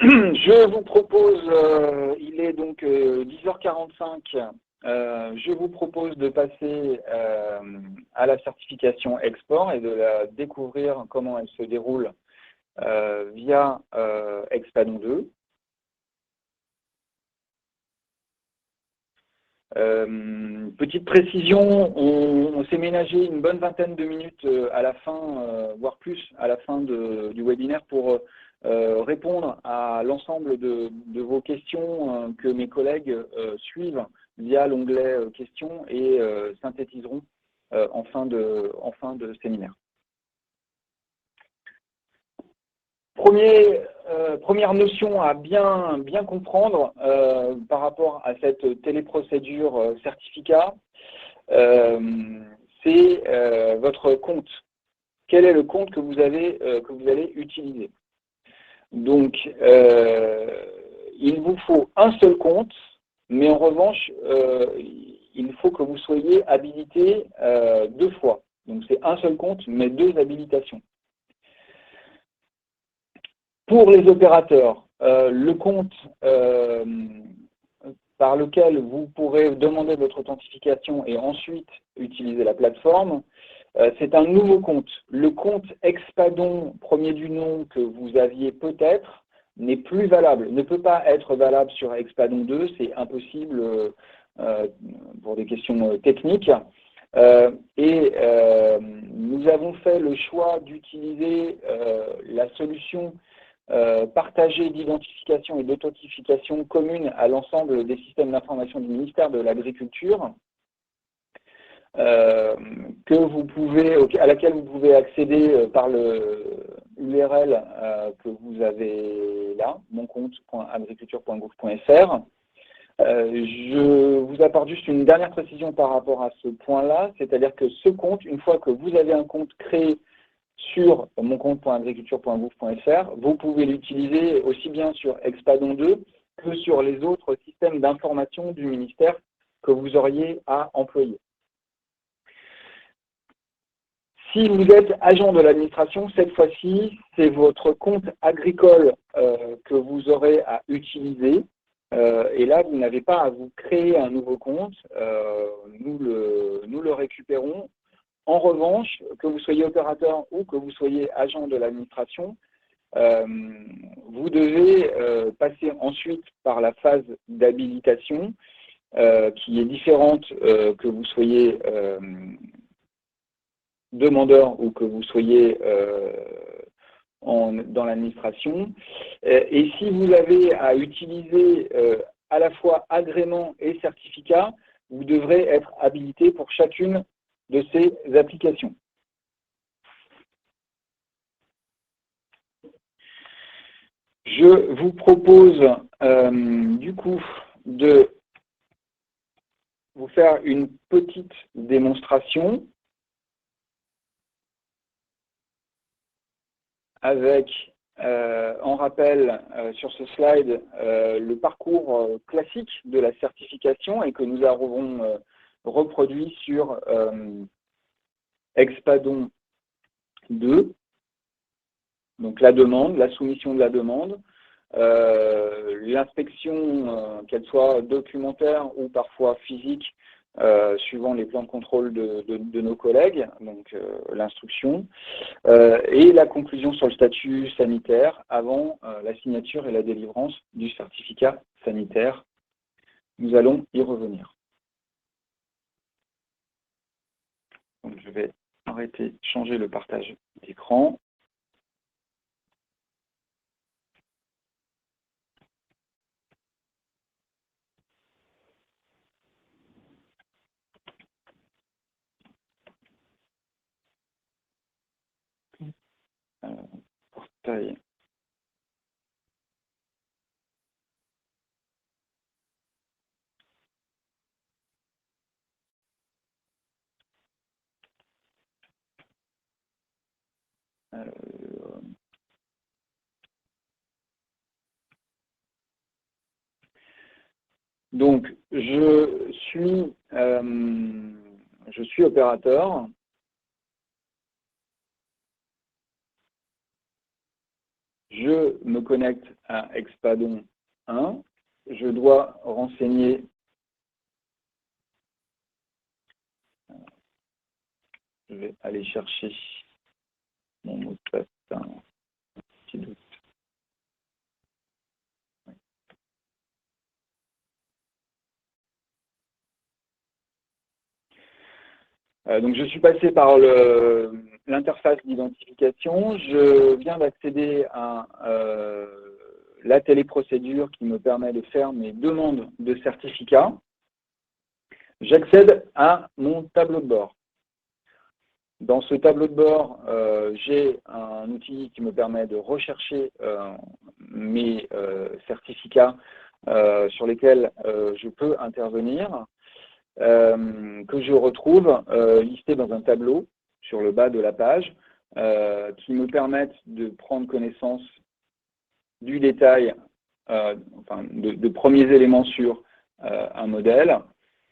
Je vous propose, il est donc 10h45, je vous propose de passer à la certification export et de la découvrir comment elle se déroule via Expadon 2. Petite précision, on s'est ménagé une bonne vingtaine de minutes à la fin, voire plus à la fin du webinaire pour répondre à l'ensemble de vos questions que mes collègues suivent via l'onglet questions et synthétiseront en fin de séminaire. Première notion à bien comprendre par rapport à cette téléprocédure certificat, c'est votre compte. Quel est le compte que vous allez utiliser? Donc, il vous faut un seul compte, mais en revanche, il faut que vous soyez habilité 2 fois. Donc, c'est un seul compte, mais 2 habilitations. Pour les opérateurs, le compte par lequel vous pourrez demander votre authentification et ensuite utiliser la plateforme, c'est un nouveau compte. Le compte Expadon premier du nom que vous aviez peut-être n'est plus valable, ne peut pas être valable sur Expadon 2, c'est impossible pour des questions techniques. Nous avons fait le choix d'utiliser la solution partagée d'identification et d'authentification commune à l'ensemble des systèmes d'information du ministère de l'Agriculture, à laquelle vous pouvez accéder par l'URL que vous avez là, moncompte.agriculture.gouv.fr. Je vous apporte juste une dernière précision par rapport à ce point-là, c'est-à-dire que ce compte, une fois que vous avez un compte créé sur moncompte.agriculture.gouv.fr, vous pouvez l'utiliser aussi bien sur Expadon 2 que sur les autres systèmes d'information du ministère que vous auriez à employer. Si vous êtes agent de l'administration, cette fois-ci, c'est votre compte agricole que vous aurez à utiliser. Et là, vous n'avez pas à vous créer un nouveau compte. Nous le récupérons. En revanche, que vous soyez opérateur ou que vous soyez agent de l'administration, vous devez passer ensuite par la phase d'habilitation qui est différente que vous soyez demandeur ou que vous soyez dans l'administration. Et si vous avez à utiliser à la fois agrément et certificat, vous devrez être habilité pour chacune de ces applications. Je vous propose du coup de vous faire une petite démonstration avec, en rappel sur ce slide, le parcours classique de la certification et que nous avons reproduit sur Expadon 2. Donc la demande, la soumission de la demande, l'inspection, qu'elle soit documentaire ou parfois physique, suivant les plans de contrôle de nos collègues, donc l'instruction, et la conclusion sur le statut sanitaire avant la signature et la délivrance du certificat sanitaire. Nous allons y revenir. Donc, je vais arrêter, changer le partage d'écran. Portail. Donc, je suis opérateur. Je me connecte à Expadon 1. Je dois renseigner. Je vais aller chercher mon mot de passe. Un petit doute. Donc, je suis passé par l'interface d'identification. Je viens d'accéder à la téléprocédure qui me permet de faire mes demandes de certificat. J'accède à mon tableau de bord. Dans ce tableau de bord, j'ai un outil qui me permet de rechercher mes certificats sur lesquels je peux intervenir, que je retrouve listés dans un tableau sur le bas de la page, qui me permettent de prendre connaissance du détail, enfin, de premiers éléments sur un modèle,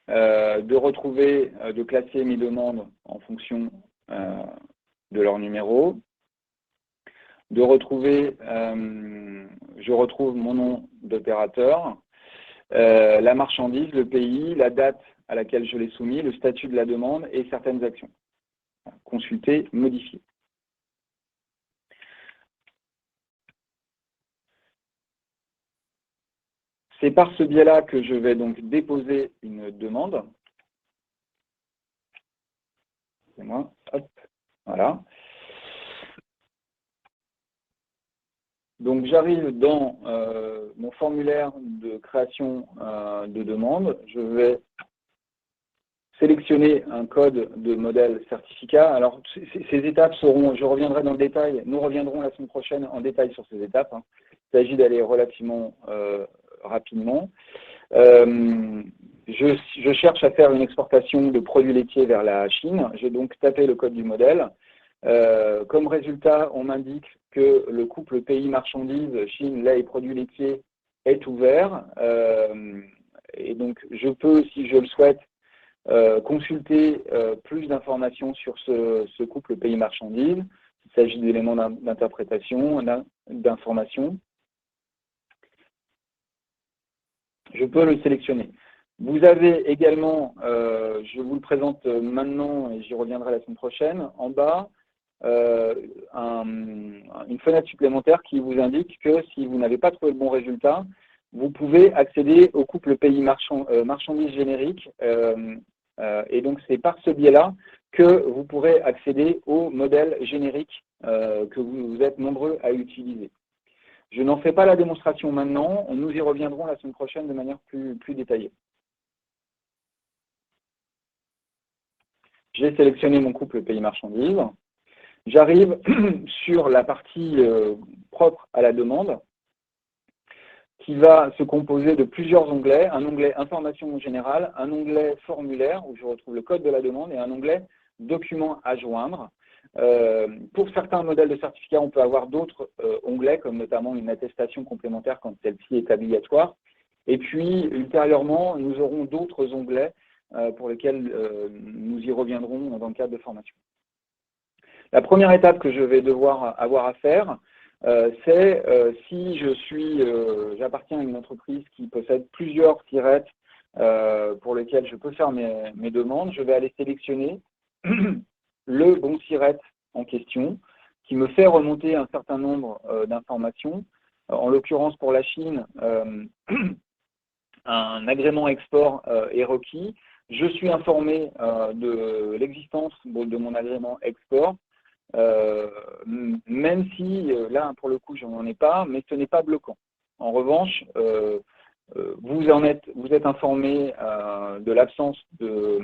de retrouver, de classer mes demandes en fonction de leur numéro, de retrouver, je retrouve mon nom d'opérateur, la marchandise, le pays, la date à laquelle je l'ai soumis, le statut de la demande et certaines actions. Consulter, modifier. C'est par ce biais-là que je vais donc déposer une demande. C'est moi, hop, voilà. Donc j'arrive dans mon formulaire de création de demande. Je vais sélectionner un code de modèle certificat. Alors ces étapes seront, je reviendrai dans le détail, nous reviendrons la semaine prochaine en détail sur ces étapes. Il s'agit d'aller relativement rapidement. Je cherche à faire une exportation de produits laitiers vers la Chine. J'ai donc tapé le code du modèle. Comme résultat, on m'indique que le couple pays marchandises, Chine, lait et produits laitiers est ouvert. Et donc, je peux, si je le souhaite, consulter plus d'informations sur ce couple pays marchandises. Il s'agit d'éléments d'interprétation, d'information. Je peux le sélectionner. Vous avez également, je vous le présente maintenant et j'y reviendrai la semaine prochaine, en bas, une fenêtre supplémentaire qui vous indique que si vous n'avez pas trouvé le bon résultat, vous pouvez accéder au couple pays marchandises générique. Et donc, c'est par ce biais-là que vous pourrez accéder au modèle générique que vous êtes nombreux à utiliser. Je n'en fais pas la démonstration maintenant, nous y reviendrons la semaine prochaine de manière plus détaillée. J'ai sélectionné mon couple pays marchandises. J'arrive sur la partie propre à la demande, qui va se composer de plusieurs onglets, un onglet information générale, un onglet formulaire où je retrouve le code de la demande et un onglet documents à joindre. Pour certains modèles de certificat, on peut avoir d'autres onglets, comme notamment une attestation complémentaire quand celle-ci est obligatoire. Et puis, ultérieurement, nous aurons d'autres onglets pour lesquels nous y reviendrons dans le cadre de formation. La première étape que je vais devoir avoir à faire, c'est si j'appartiens à une entreprise qui possède plusieurs sirettes pour lesquelles je peux faire mes demandes, je vais aller sélectionner le bon sirette en question qui me fait remonter un certain nombre d'informations. En l'occurrence, pour la Chine, un agrément export est requis. Je suis informé de l'existence de mon agrément export. Même si, là, pour le coup, je n'en ai pas, mais ce n'est pas bloquant. En revanche, vous êtes informé de l'absence de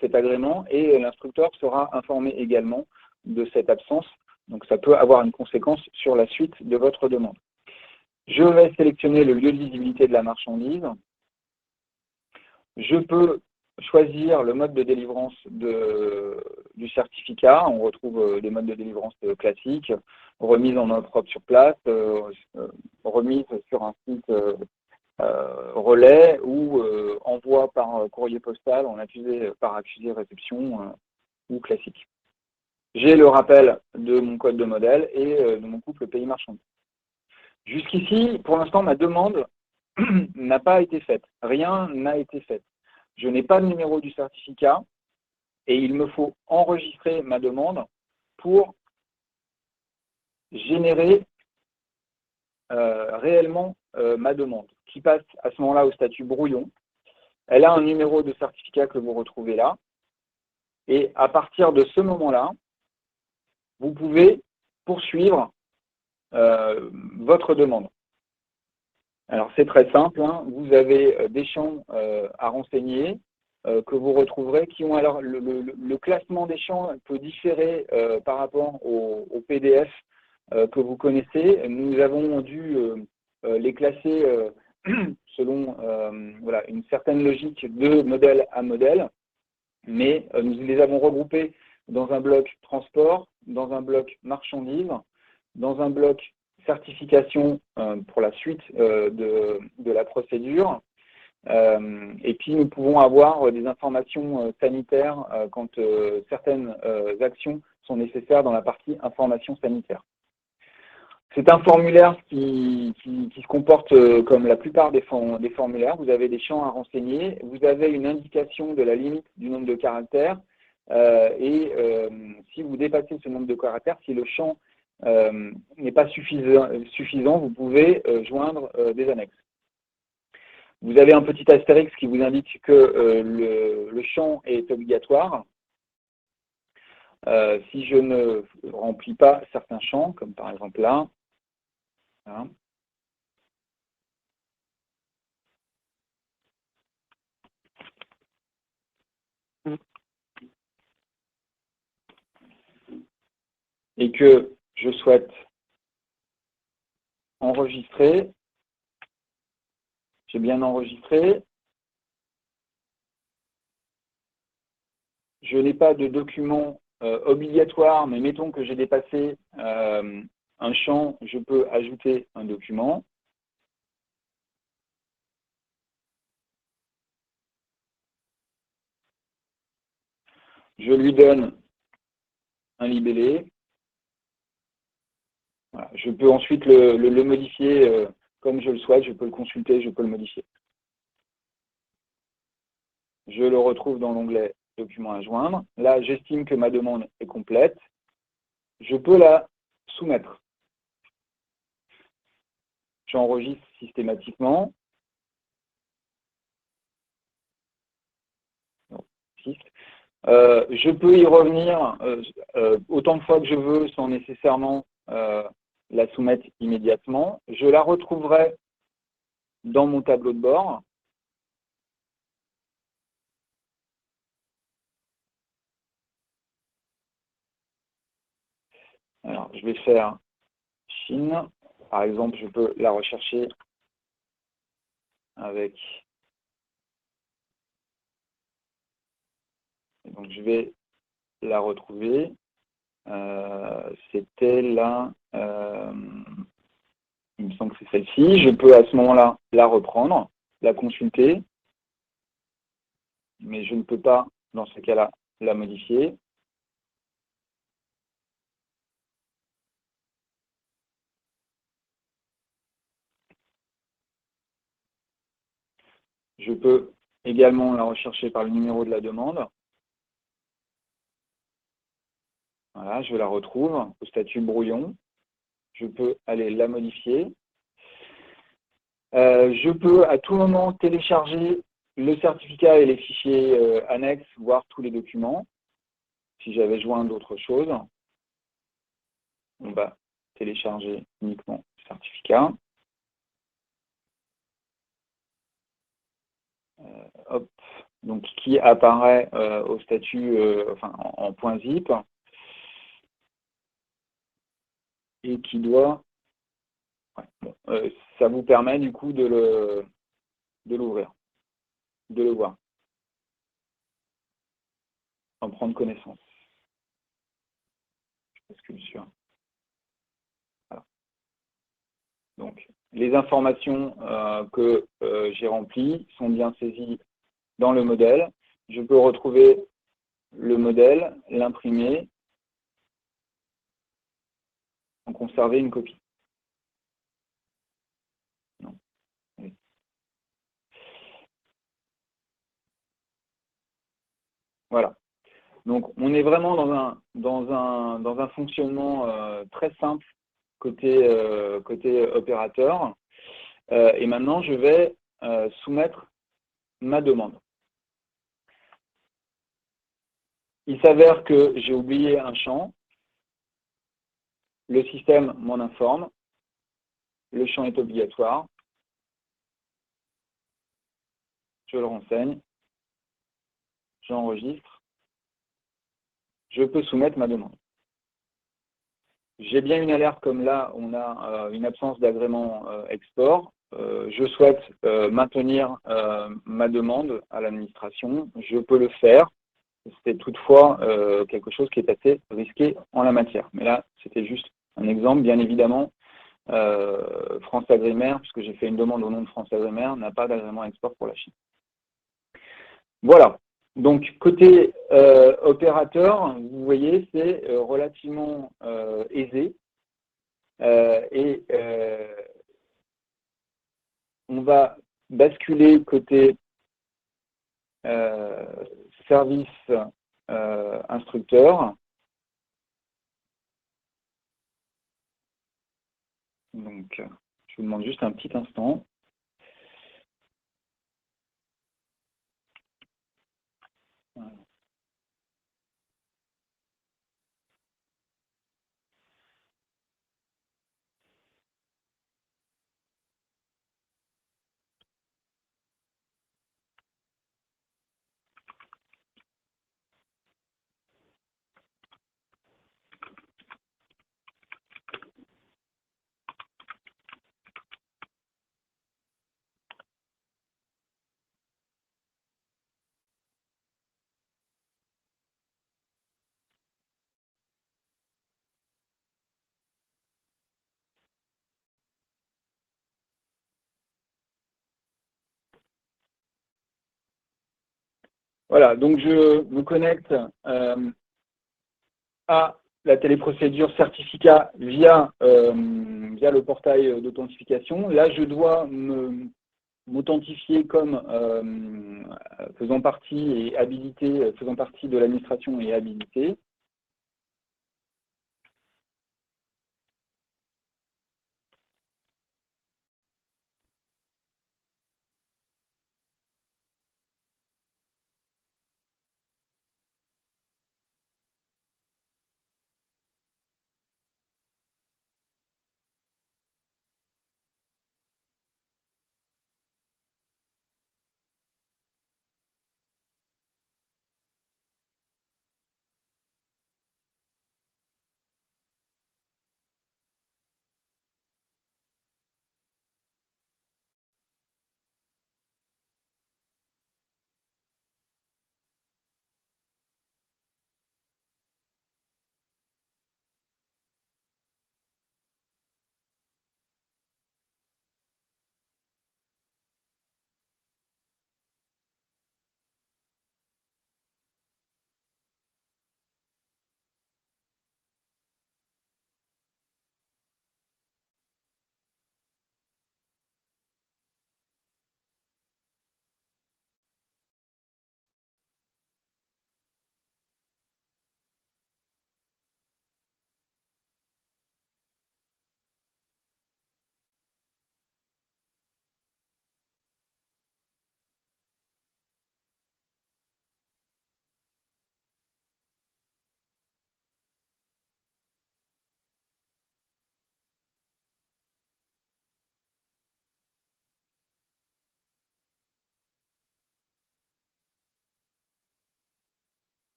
cet agrément et l'instructeur sera informé également de cette absence. Donc, ça peut avoir une conséquence sur la suite de votre demande. Je vais sélectionner le lieu de visibilité de la marchandise. Je peux choisir le mode de délivrance du certificat. On retrouve des modes de délivrance classiques, remise en main propre sur place, remise sur un site relais ou envoi par courrier postal par accusé réception ou classique. J'ai le rappel de mon code de modèle et de mon couple pays marchandise. Jusqu'ici, pour l'instant, ma demande n'a pas été faite. Rien n'a été fait. Je n'ai pas de numéro du certificat et il me faut enregistrer ma demande pour générer réellement ma demande, qui passe à ce moment-là au statut brouillon. Elle a un numéro de certificat que vous retrouvez là. Et à partir de ce moment-là, vous pouvez poursuivre votre demande. Alors, c'est très simple, hein. Vous avez des champs à renseigner que vous retrouverez qui ont alors le classement des champs peut différer par rapport au PDF que vous connaissez. Nous avons dû les classer selon voilà, une certaine logique de modèle à modèle, mais nous les avons regroupés dans un bloc transport, dans un bloc marchandises, dans un bloc certification pour la suite de la procédure. Et puis nous pouvons avoir des informations sanitaires quand certaines actions sont nécessaires dans la partie information sanitaire. C'est un formulaire qui se comporte comme la plupart des formulaires. Vous avez des champs à renseigner, vous avez une indication de la limite du nombre de caractères et si vous dépassez ce nombre de caractères, si le champ n'est pas suffisant, vous pouvez joindre des annexes. Vous avez un petit astérix qui vous indique que le champ est obligatoire. Si je ne remplis pas certains champs, comme par exemple là, voilà. Et que je souhaite enregistrer, j'ai bien enregistré, je n'ai pas de document obligatoire, mais mettons que j'ai dépassé un champ, je peux ajouter un document. Je lui donne un libellé. Voilà. Je peux ensuite le modifier comme je le souhaite, je peux le consulter, je peux le modifier. Je le retrouve dans l'onglet Documents à joindre. Là, j'estime que ma demande est complète. Je peux la soumettre. j'enregistre systématiquement. Non, je peux y revenir autant de fois que je veux sans nécessairement la soumettre immédiatement. Je la retrouverai dans mon tableau de bord. Alors, je vais faire Chine. Par exemple, je peux la rechercher avec... Donc, je vais la retrouver. C'était là... il me semble que c'est celle-ci. Je peux à ce moment-là la reprendre, la consulter, mais je ne peux pas, dans ce cas-là, la modifier. Je peux également la rechercher par le numéro de la demande. Voilà, je la retrouve au statut brouillon. Je peux aller la modifier. Je peux à tout moment télécharger le certificat et les fichiers annexes, voire tous les documents. Si j'avais joint d'autres choses, on va télécharger uniquement le certificat. Hop. Donc, qui apparaît au statut, en point zip, et qui doit, ça vous permet du coup de l'ouvrir, de le voir, en prendre connaissance. Je bascule sur. Voilà. Donc, les informations que j'ai remplies sont bien saisies dans le modèle. Je peux retrouver le modèle, l'imprimer, en conserver une copie. Non. Oui. Voilà. Donc, on est vraiment dans un fonctionnement très simple côté opérateur. Et maintenant, je vais soumettre ma demande. Il s'avère que j'ai oublié un champ. Le système m'en informe. Le champ est obligatoire. Je le renseigne. J'enregistre. Je peux soumettre ma demande. J'ai bien une alerte comme là, on a une absence d'agrément export. Je souhaite maintenir ma demande à l'administration. Je peux le faire. C'était toutefois quelque chose qui est assez risqué en la matière. Mais là, c'était juste un exemple. Bien évidemment, France Agrimaire, puisque j'ai fait une demande au nom de France Agrimaire, n'a pas d'agrément export pour la Chine. Voilà. Donc, côté opérateur, vous voyez, c'est relativement aisé. Et on va basculer côté service instructeur. Donc, je vous demande juste un petit instant. Voilà, donc je me connecte à la téléprocédure certificat via le portail d'authentification. Là, je dois m'authentifier comme faisant partie de l'administration et habilité.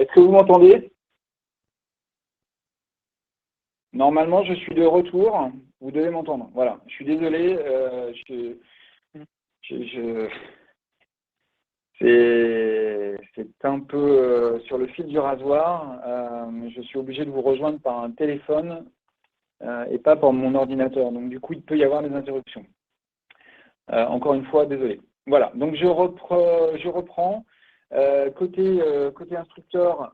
Est-ce que vous m'entendez? Normalement, je suis de retour. Vous devez m'entendre. Voilà. Je suis désolé. C'est un peu sur le fil du rasoir. Je suis obligé de vous rejoindre par un téléphone et pas par mon ordinateur. Donc, du coup, il peut y avoir des interruptions. Encore une fois, désolé. Voilà. Donc, je reprends. Côté instructeur,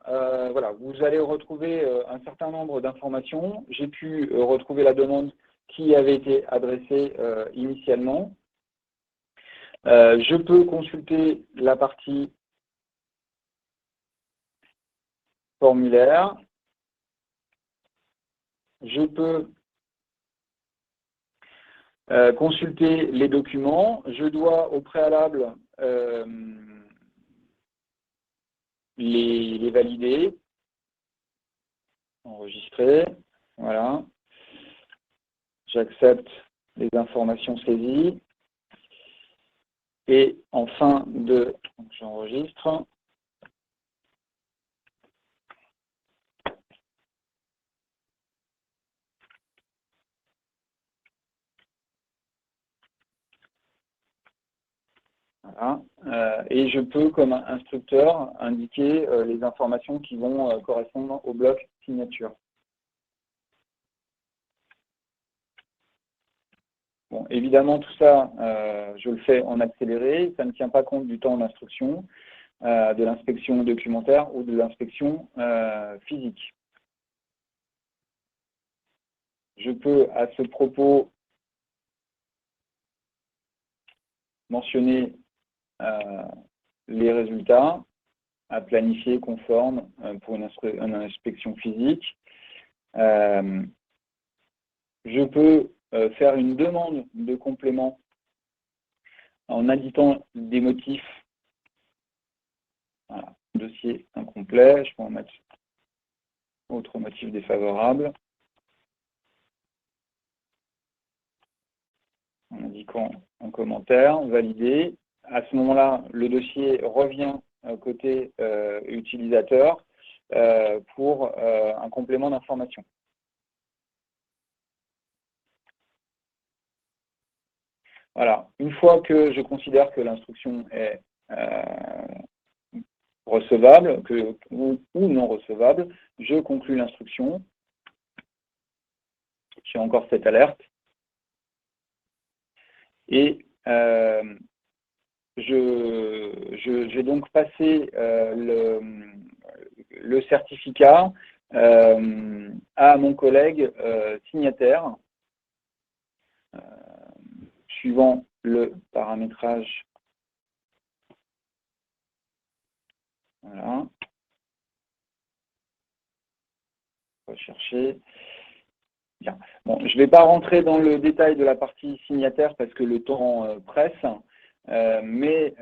voilà, vous allez retrouver un certain nombre d'informations. J'ai pu retrouver la demande qui avait été adressée initialement. Je peux consulter la partie formulaire. Je peux consulter les documents. Je dois au préalable les valider, enregistrer, voilà. J'accepte les informations saisies. Et en fin de... J'enregistre. Voilà. Et je peux, comme instructeur, indiquer les informations qui vont correspondre au bloc signature. Bon, évidemment, tout ça, je le fais en accéléré. Ça ne tient pas compte du temps d'instruction, de l'inspection documentaire ou de l'inspection physique. Je peux, à ce propos, mentionner les résultats à planifier conformes pour une inspection physique. Je peux faire une demande de complément en indiquant des motifs. Voilà, dossier incomplet, je peux en mettre autre motif défavorable. En indiquant en commentaire, valider. À ce moment-là, le dossier revient côté utilisateur pour un complément d'information. Voilà. Une fois que je considère que l'instruction est recevable ou non recevable, je conclus l'instruction. J'ai encore cette alerte. Et je vais donc passer le certificat à mon collègue signataire, suivant le paramétrage. Voilà. Rechercher. Bien. Bon, je ne vais pas rentrer dans le détail de la partie signataire parce que le temps presse, mais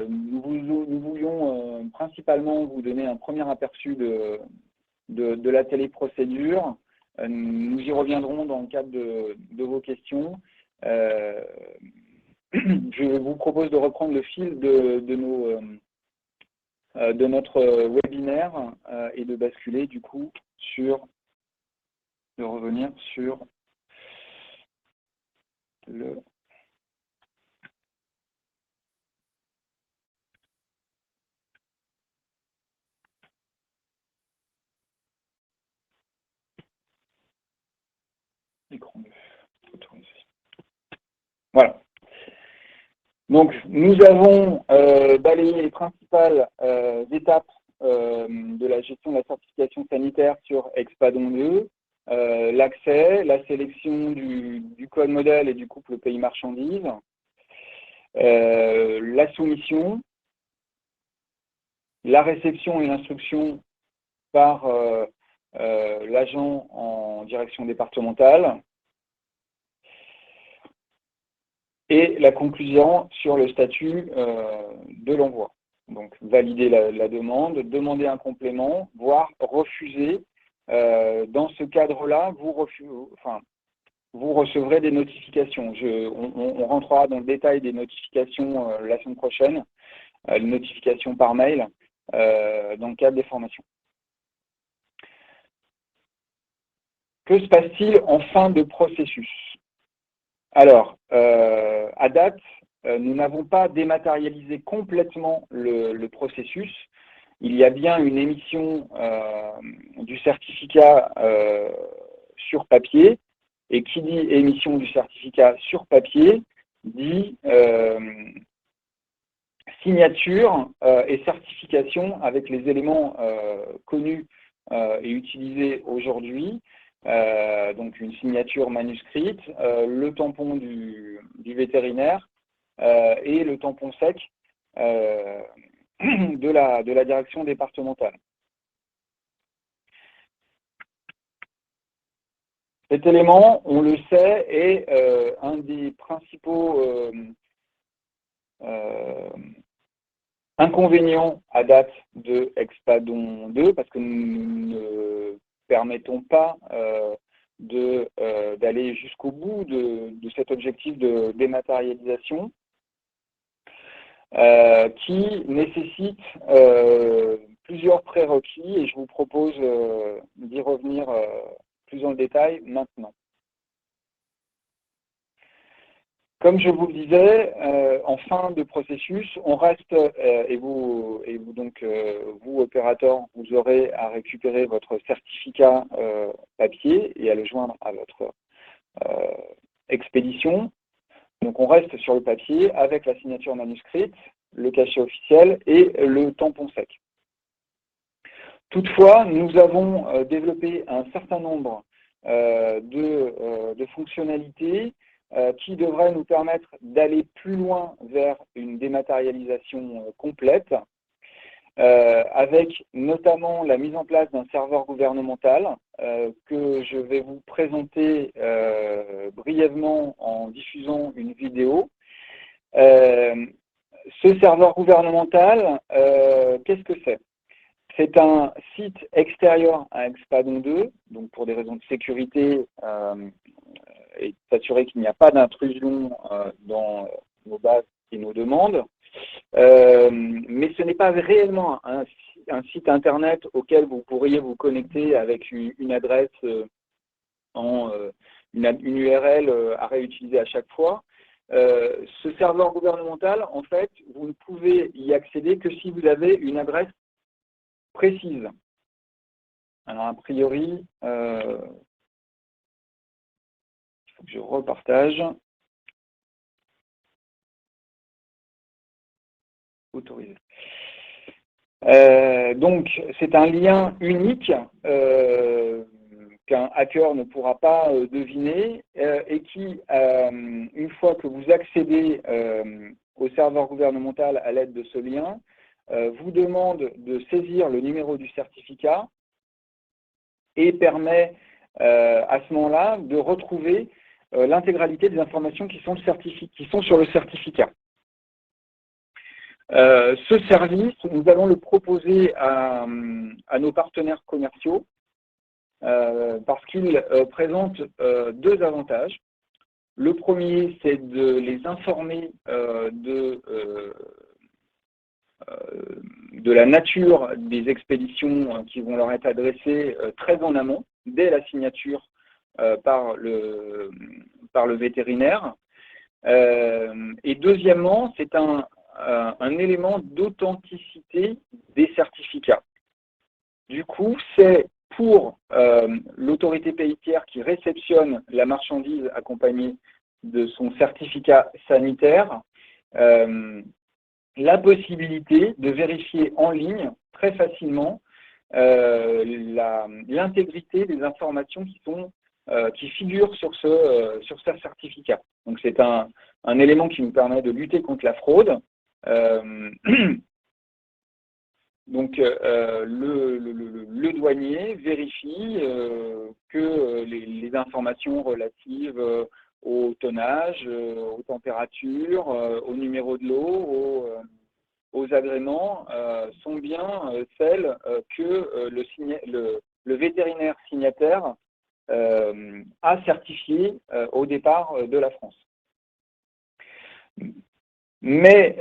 nous voulions principalement vous donner un premier aperçu de la téléprocédure. Nous y reviendrons dans le cadre de vos questions. Je vous propose de reprendre le fil de notre webinaire et de basculer du coup de revenir sur l'écran de autorisation. Voilà. Donc, nous avons balayé les principales étapes de la gestion de la certification sanitaire sur Expadon 2, l'accès, la sélection du code modèle et du couple pays-marchandise, la soumission, la réception et l'instruction par l'agent en direction départementale, et la conclusion sur le statut de l'envoi. Donc, valider la demande, demander un complément, voire refuser. Dans ce cadre-là, vous recevrez des notifications. On rentrera dans le détail des notifications la semaine prochaine, les notifications par mail. dans le cadre des formations. Que se passe-t-il en fin de processus? Alors, à date, nous n'avons pas dématérialisé complètement le processus. Il y a bien une émission du certificat sur papier, et qui dit émission du certificat sur papier dit signature et certification avec les éléments connus et utilisés aujourd'hui. Donc une signature manuscrite, le tampon du vétérinaire et le tampon sec de la direction départementale. Cet élément, on le sait, est un des principaux inconvénients à date de Expadon 2, parce que nous ne permettons pas d'aller jusqu'au bout de cet objectif de dématérialisation qui nécessite plusieurs prérequis, et je vous propose d'y revenir plus dans le détail maintenant. Comme je vous le disais, en fin de processus, on reste, et vous donc, vous opérateurs, vous aurez à récupérer votre certificat papier et à le joindre à votre expédition. Donc on reste sur le papier avec la signature manuscrite, le cachet officiel et le tampon sec. Toutefois, nous avons développé un certain nombre de fonctionnalités qui devraient nous permettre d'aller plus loin vers une dématérialisation complète, avec notamment la mise en place d'un serveur gouvernemental que je vais vous présenter brièvement en diffusant une vidéo. Ce serveur gouvernemental, qu'est-ce que c'est? C'est un site extérieur à Expadon 2, donc pour des raisons de sécurité et s'assurer qu'il n'y a pas d'intrusion dans nos bases et nos demandes. Mais ce n'est pas réellement un site internet auquel vous pourriez vous connecter avec une adresse une URL à réutiliser à chaque fois. Ce serveur gouvernemental, en fait, vous ne pouvez y accéder que si vous avez une adresse précise. Alors, a priori, il faut que je repartage. Autorisé. Donc, c'est un lien unique qu'un hacker ne pourra pas deviner et qui, une fois que vous accédez au serveur gouvernemental à l'aide de ce lien, vous demande de saisir le numéro du certificat et permet à ce moment-là de retrouver l'intégralité des informations qui sont sur le certificat. Ce service, nous allons le proposer à nos partenaires commerciaux parce qu'il présente deux avantages. Le premier, c'est de les informer de la nature des expéditions qui vont leur être adressées très en amont, dès la signature par le vétérinaire. Et deuxièmement, c'est un élément d'authenticité des certificats. Du coup, c'est pour l'autorité pays tiers qui réceptionne la marchandise accompagnée de son certificat sanitaire, la possibilité de vérifier en ligne très facilement l'intégrité des informations qui figurent sur ce certificat. Donc c'est un élément qui nous permet de lutter contre la fraude. Donc le douanier vérifie que les informations relatives au tonnage, aux températures, au numéro de l'eau, aux agréments sont bien celles que le vétérinaire signataire a certifiées au départ de la France. Mais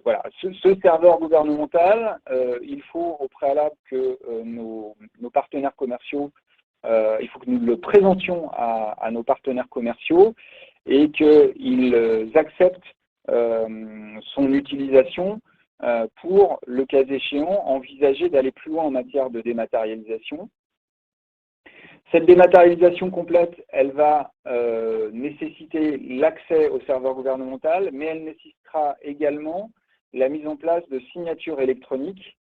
voilà, ce serveur gouvernemental, il faut au préalable que nos partenaires commerciaux, il faut que nous le présentions à nos partenaires commerciaux et qu'ils acceptent son utilisation pour, le cas échéant, envisager d'aller plus loin en matière de dématérialisation. Cette dématérialisation complète, elle va nécessiter l'accès au serveur gouvernemental, mais elle nécessitera également la mise en place de signatures électroniques,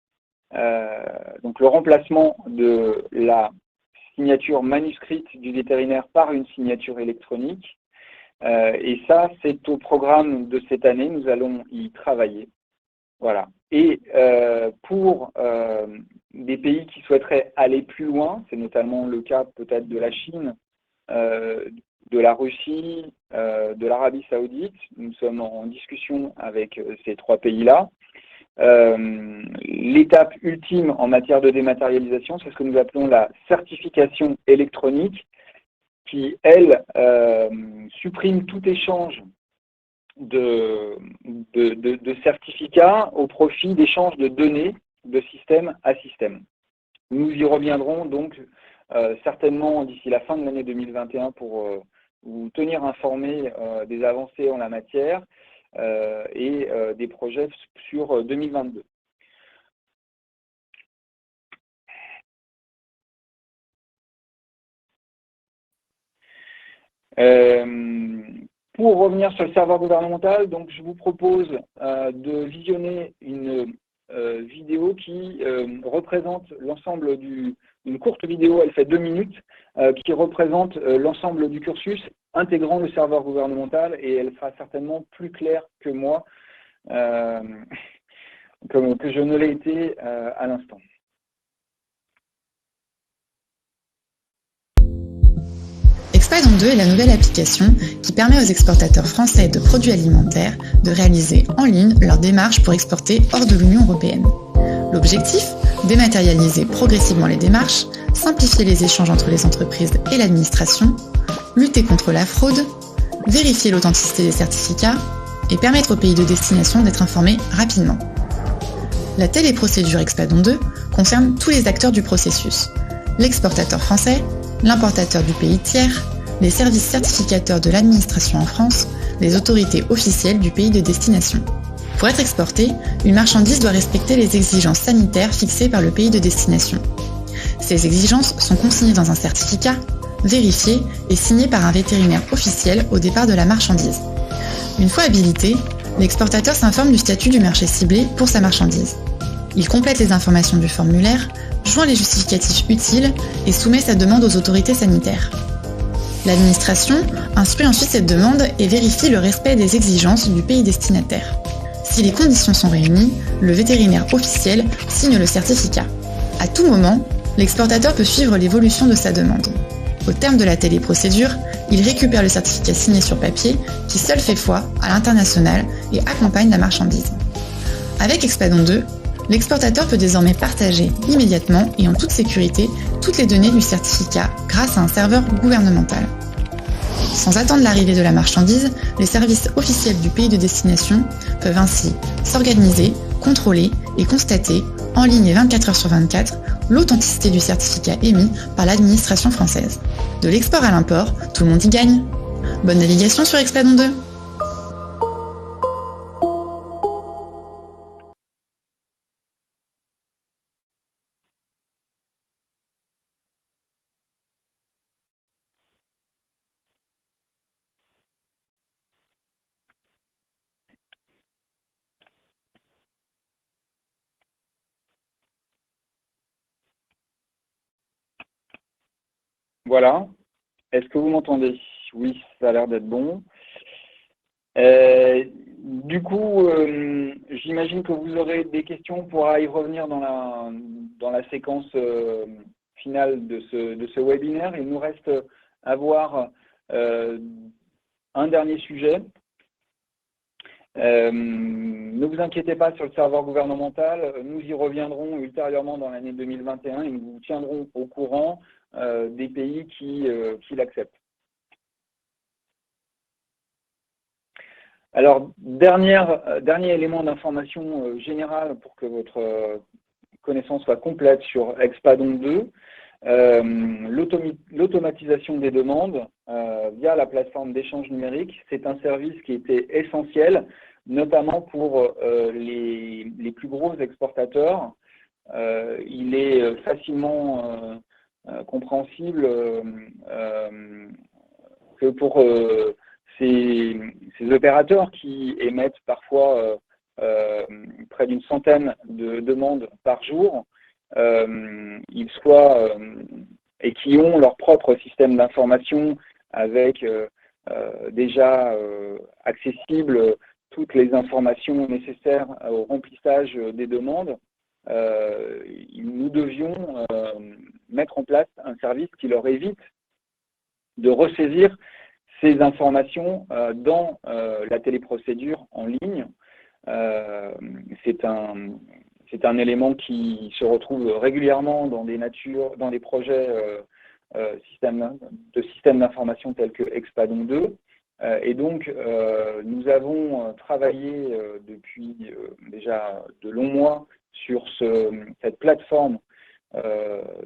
donc le remplacement de la signature manuscrite du vétérinaire par une signature électronique. Et ça, c'est au programme de cette année, nous allons y travailler. Voilà. Et pour des pays qui souhaiteraient aller plus loin, c'est notamment le cas peut-être de la Chine, de la Russie, de l'Arabie Saoudite. Nous sommes en discussion avec ces 3 pays-là. L'étape ultime en matière de dématérialisation, c'est ce que nous appelons la certification électronique, qui, elle, supprime tout échange de certificats au profit d'échange de données de système à système. Nous y reviendrons donc certainement d'ici la fin de l'année 2021 pour vous tenir informés des avancées en la matière et des projets sur 2022. Pour revenir sur le serveur gouvernemental, donc je vous propose de visionner une vidéo qui représente l'ensemble une courte vidéo, elle fait 2 minutes, qui représente l'ensemble du cursus intégrant le serveur gouvernemental, et elle sera certainement plus claire que moi, que je ne l'ai été à l'instant. Expadon 2 est la nouvelle application qui permet aux exportateurs français de produits alimentaires de réaliser en ligne leurs démarches pour exporter hors de l'Union européenne. L'objectif, dématérialiser progressivement les démarches, simplifier les échanges entre les entreprises et l'administration, lutter contre la fraude, vérifier l'authenticité des certificats et permettre aux pays de destination d'être informés rapidement. La téléprocédure Expadon 2 concerne tous les acteurs du processus, l'exportateur français, l'importateur du pays tiers, les services certificateurs de l'administration en France, les autorités officielles du pays de destination. Pour être exportée, une marchandise doit respecter les exigences sanitaires fixées par le pays de destination. Ces exigences sont consignées dans un certificat, vérifié et signé par un vétérinaire officiel au départ de la marchandise. Une fois habilité, l'exportateur s'informe du statut du marché ciblé pour sa marchandise. Il complète les informations du formulaire, joint les justificatifs utiles et soumet sa demande aux autorités sanitaires. L'administration instruit ensuite cette demande et vérifie le respect des exigences du pays destinataire. Si les conditions sont réunies, le vétérinaire officiel signe le certificat. À tout moment, l'exportateur peut suivre l'évolution de sa demande. Au terme de la téléprocédure, il récupère le certificat signé sur papier qui seul fait foi à l'international et accompagne la marchandise. Avec Expadon 2, l'exportateur peut désormais partager immédiatement et en toute sécurité toutes les données du certificat grâce à un serveur gouvernemental. Sans attendre l'arrivée de la marchandise, les services officiels du pays de destination peuvent ainsi s'organiser, contrôler et constater, en ligne et 24 heures sur 24, l'authenticité du certificat émis par l'administration française. De l'export à l'import, tout le monde y gagne. Bonne navigation sur Expadon 2. Voilà. Est-ce que vous m'entendez? Oui, ça a l'air d'être bon. Du coup, j'imagine que vous aurez des questions. On pourra y revenir dans la séquence finale de ce webinaire. Il nous reste à voir un dernier sujet. Ne vous inquiétez pas sur le serveur gouvernemental. Nous y reviendrons ultérieurement dans l'année 2021 et nous vous tiendrons au courant des pays qui l'acceptent. Alors, dernier élément d'information générale pour que votre connaissance soit complète sur Expadon 2, l'automatisation des demandes via la plateforme d'échange numérique, c'est un service qui était essentiel, notamment pour les plus gros exportateurs. Il est facilement compréhensible que pour ces opérateurs qui émettent parfois près d'une centaine de demandes par jour, ils soient et qui ont leur propre système d'information avec déjà accessible toutes les informations nécessaires au remplissage des demandes. Nous devions mettre en place un service qui leur évite de ressaisir ces informations dans la téléprocédure en ligne. C'est un élément qui se retrouve régulièrement dans des projets de systèmes d'information tels que Expadon 2. Et donc, nous avons travaillé depuis déjà de longs mois sur cette plateforme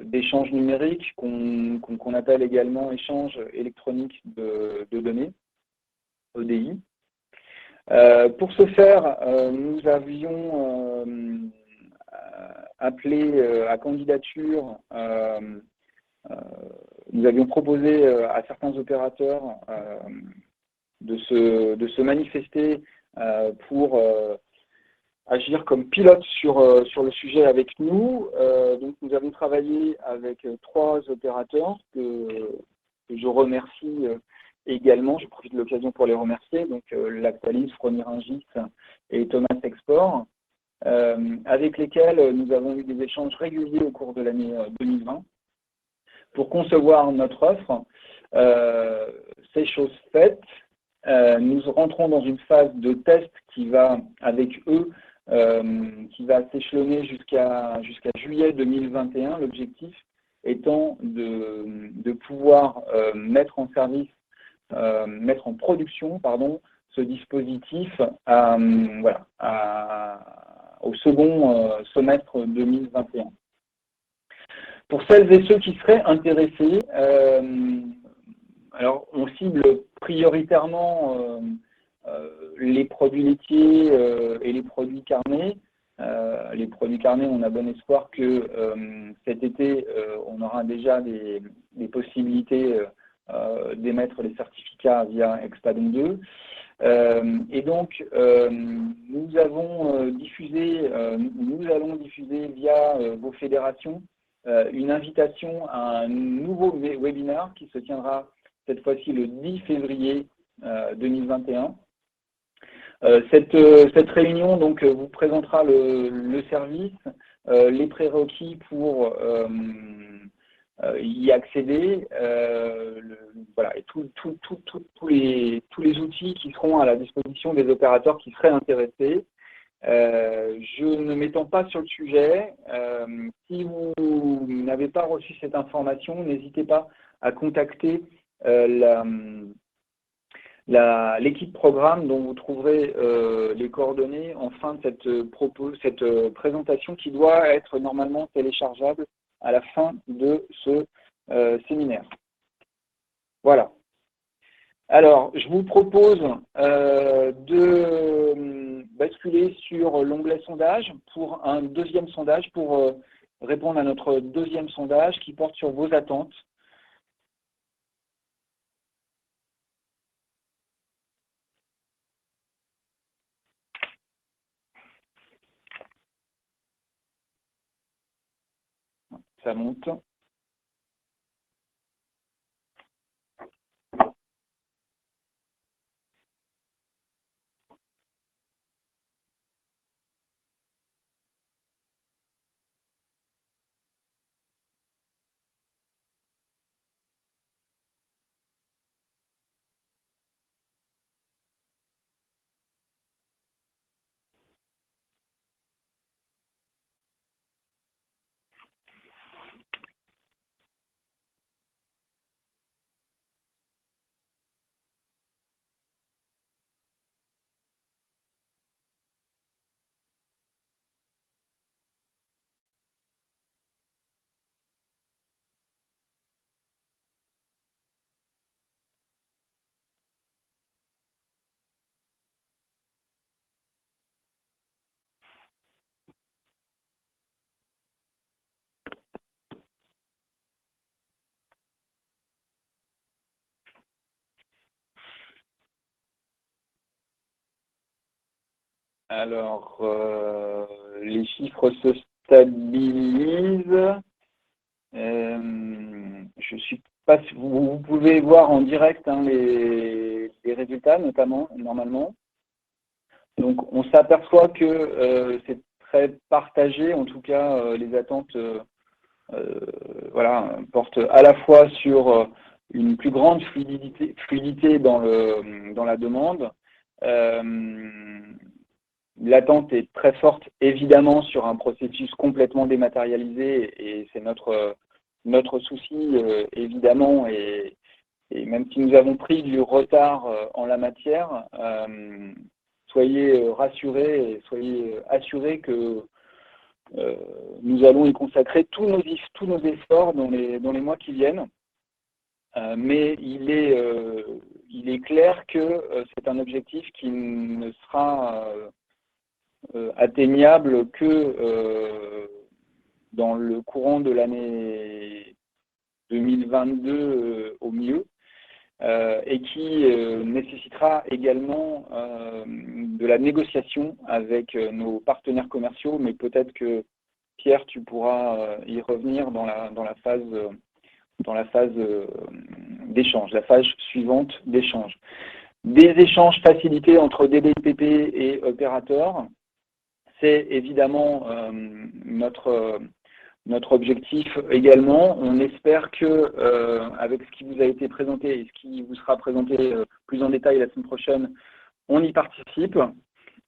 d'échange numérique qu'on appelle également échange électronique de données, EDI. Pour ce faire, nous avions appelé à candidature, nous avions proposé à certains opérateurs de se manifester pour agir comme pilote sur le sujet avec nous. Donc nous avons travaillé avec 3 opérateurs que je remercie également. Je profite de l'occasion pour les remercier. Donc Lactalis, Fromiringis et Thomas Export, avec lesquels nous avons eu des échanges réguliers au cours de l'année 2020 pour concevoir notre offre. Ces choses faites, nous rentrons dans une phase de test qui va avec eux qui va s'échelonner jusqu'à juillet 2021, l'objectif étant de pouvoir mettre en production ce dispositif au second semestre 2021. Pour celles et ceux qui seraient intéressés, alors on cible prioritairement les produits laitiers et les produits carnés. Les produits carnés, on a bon espoir que cet été, on aura déjà des possibilités d'émettre les certificats via Expadon 2. Et donc, nous allons diffuser via vos fédérations une invitation à un nouveau webinaire qui se tiendra cette fois-ci le 10 février 2021. Cette réunion donc vous présentera le service, les prérequis pour y accéder, et tous les outils qui seront à la disposition des opérateurs qui seraient intéressés. Je ne m'étends pas sur le sujet. Si vous n'avez pas reçu cette information, n'hésitez pas à contacter l'équipe programme dont vous trouverez les coordonnées en fin de cette présentation qui doit être normalement téléchargeable à la fin de ce séminaire. Voilà. Alors, je vous propose de basculer sur l'onglet sondage pour un deuxième sondage, pour répondre à notre deuxième sondage qui porte sur vos attentes. Ça monte. Alors, les chiffres se stabilisent. Je suis pas. Vous pouvez voir en direct les résultats, notamment, normalement. Donc, on s'aperçoit que c'est très partagé. En tout cas, les attentes portent à la fois sur une plus grande fluidité dans la demande. L'attente est très forte, évidemment, sur un processus complètement dématérialisé, et c'est notre souci, évidemment, et même si nous avons pris du retard en la matière, soyez rassurés et soyez assurés que nous allons y consacrer tous nos efforts dans les mois qui viennent. Mais il est clair que c'est un objectif qui ne sera atteignable que dans le courant de l'année 2022 au mieux, et qui nécessitera également de la négociation avec nos partenaires commerciaux, mais peut-être que Pierre, tu pourras y revenir dans la phase d'échange, la phase suivante d'échange. Des échanges facilités entre DBPP et opérateurs, c'est évidemment notre objectif également. On espère que avec ce qui vous a été présenté et ce qui vous sera présenté plus en détail la semaine prochaine, on y participe.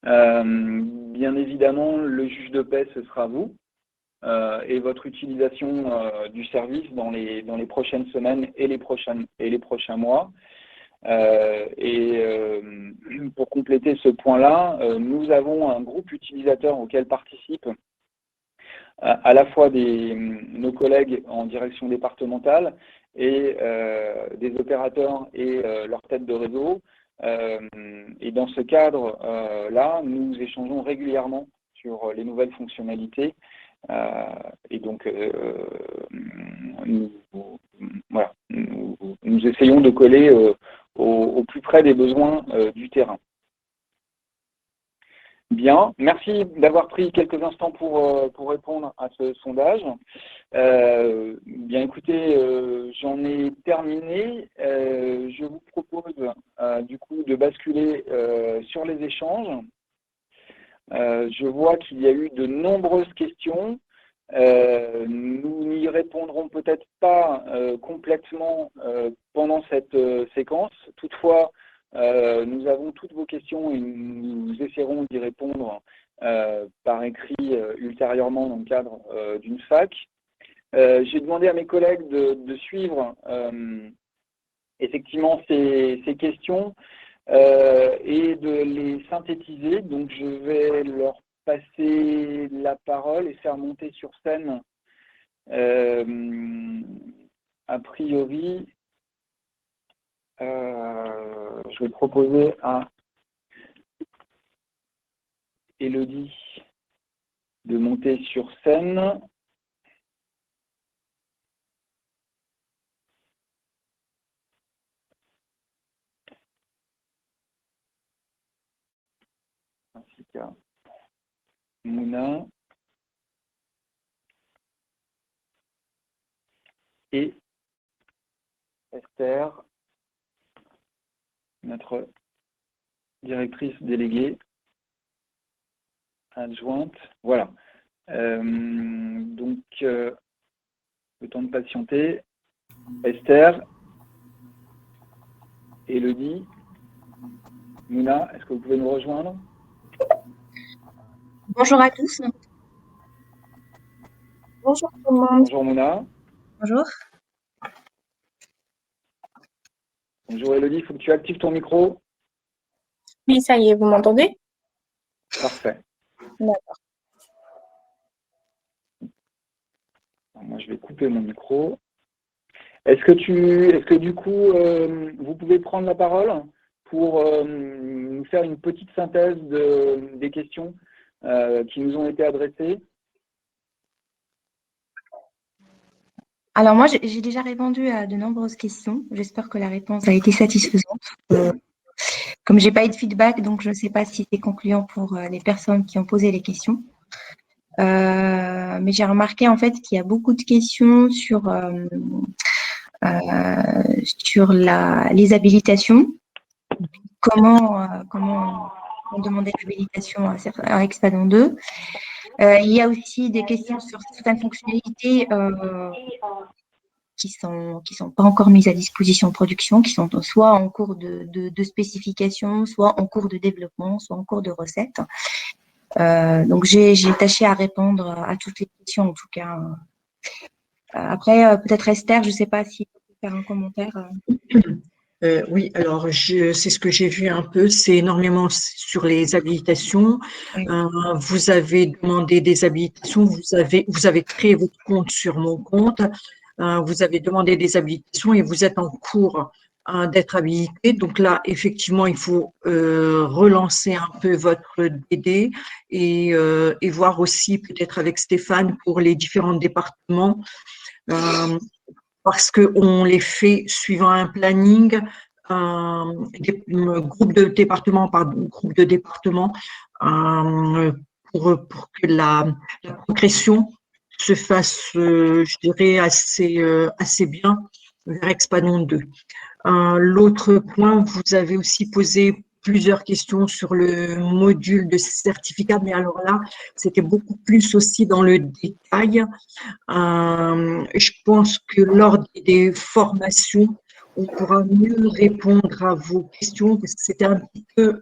Bien évidemment, le juge de paix, ce sera vous et votre utilisation du service dans les prochaines semaines et les prochains mois. Pour compléter ce point-là, nous avons un groupe utilisateur auquel participent à la fois nos collègues en direction départementale et des opérateurs et leurs têtes de réseau. Et dans ce cadre-là, nous échangeons régulièrement sur les nouvelles fonctionnalités. Et donc, nous essayons de coller au plus près des besoins du terrain. Bien, merci d'avoir pris quelques instants pour répondre à ce sondage. Bien écoutez, j'en ai terminé. Je vous propose du coup de basculer sur les échanges. Je vois qu'il y a eu de nombreuses questions. Nous n'y répondrons peut-être pas complètement pendant cette séquence. Toutefois, nous avons toutes vos questions et nous essaierons d'y répondre par écrit ultérieurement dans le cadre d'une FAQ. J'ai demandé à mes collègues de suivre effectivement ces questions et de les synthétiser. Donc je vais leur passer la parole et faire monter sur scène a priori. Je vais proposer à Élodie de monter sur scène. Ainsi qu'à Mouna et Esther, notre directrice déléguée adjointe. Voilà. Donc, le temps de patienter. Esther, Élodie, Mouna, est-ce que vous pouvez nous rejoindre? Bonjour à tous. Bonjour tout le monde. Bonjour Mouna. Bonjour. Bonjour Élodie, il faut que tu actives ton micro. Oui, ça y est, vous m'entendez? Parfait. D'accord. Alors, moi, je vais couper mon micro. Est-ce que du coup, vous pouvez prendre la parole pour nous faire une petite synthèse des questions qui nous ont été adressées? Alors moi, j'ai déjà répondu à de nombreuses questions. J'espère que la réponse a été satisfaisante comme j'ai pas eu de feedback, donc je ne sais pas si c'est concluant pour les personnes qui ont posé les questions. Mais j'ai remarqué en fait qu'il y a beaucoup de questions sur les habilitations. Comment on demandait l'habilitation à Expadon 2. Il y a aussi des questions sur certaines fonctionnalités qui sont pas encore mises à disposition de production, qui sont soit en cours de spécification, soit en cours de développement, soit en cours de recette. Donc j'ai tâché à répondre à toutes les questions en tout cas. Après, peut-être Esther, je ne sais pas si tu peux faire un commentaire. Oui, alors c'est ce que j'ai vu un peu, c'est énormément sur les habilitations. Oui. Vous avez demandé des habilitations, vous avez créé votre compte sur mon compte, vous avez demandé des habilitations et vous êtes en cours d'être habilité. Donc là, effectivement, il faut relancer un peu votre DD et voir aussi peut-être avec Stéphane pour les différents départements. Parce qu'on les fait suivant un planning, groupe de départements par groupe de départements, pour que la progression se fasse, je dirais, assez bien vers Expadon 2. L'autre point, vous avez aussi posé plusieurs questions sur le module de certificat, mais alors là, c'était beaucoup plus aussi dans le détail. Je pense que lors des formations, on pourra mieux répondre à vos questions parce que c'était un petit peu,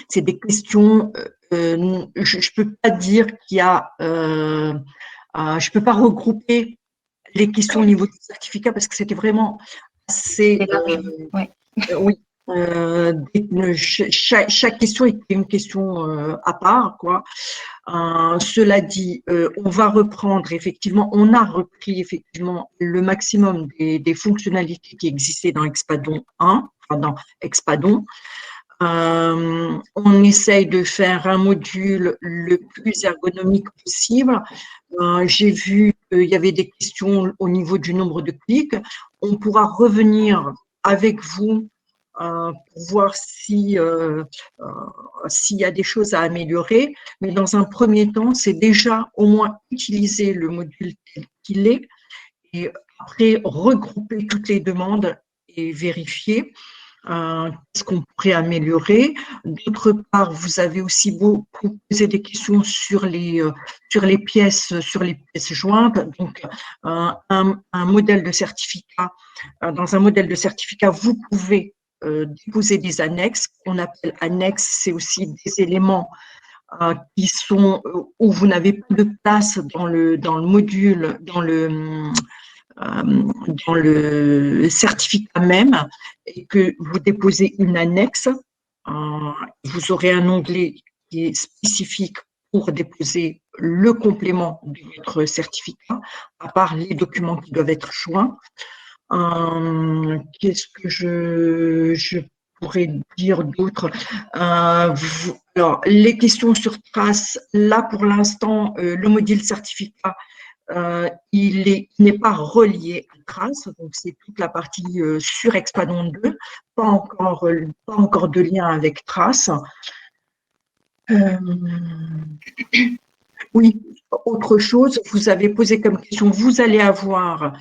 c'est des questions, je ne peux pas dire qu'il y a, je ne peux pas regrouper les questions au niveau du certificat parce que c'était vraiment assez, oui. Chaque question était une question à part, quoi. Cela dit, on va reprendre effectivement, on a repris effectivement le maximum des fonctionnalités qui existaient dans Expadon 1, enfin dans Expadon. On essaye de faire un module le plus ergonomique possible. J'ai vu qu'il y avait des questions au niveau du nombre de clics. On pourra revenir avec vous pour voir s'il y a des choses à améliorer. Mais dans un premier temps, c'est déjà au moins utiliser le module tel qu'il est et après regrouper toutes les demandes et vérifier ce qu'on pourrait améliorer. D'autre part, vous avez aussi beaucoup posé des questions sur les pièces jointes. Donc, un modèle de certificat. Dans un modèle de certificat, vous pouvez déposer des annexes. On appelle annexes, c'est aussi des éléments qui sont où vous n'avez pas de place dans le module, dans le certificat même, et que vous déposez une annexe. Vous aurez un onglet qui est spécifique pour déposer le complément de votre certificat, à part les documents qui doivent être joints. Qu'est-ce que je pourrais dire d'autre? Alors, les questions sur trace, là pour l'instant, le module certificat, il n'est pas relié à Trace, donc c'est toute la partie sur Expadon 2, pas encore de lien avec Trace. Oui, autre chose, vous avez posé comme question, vous allez avoir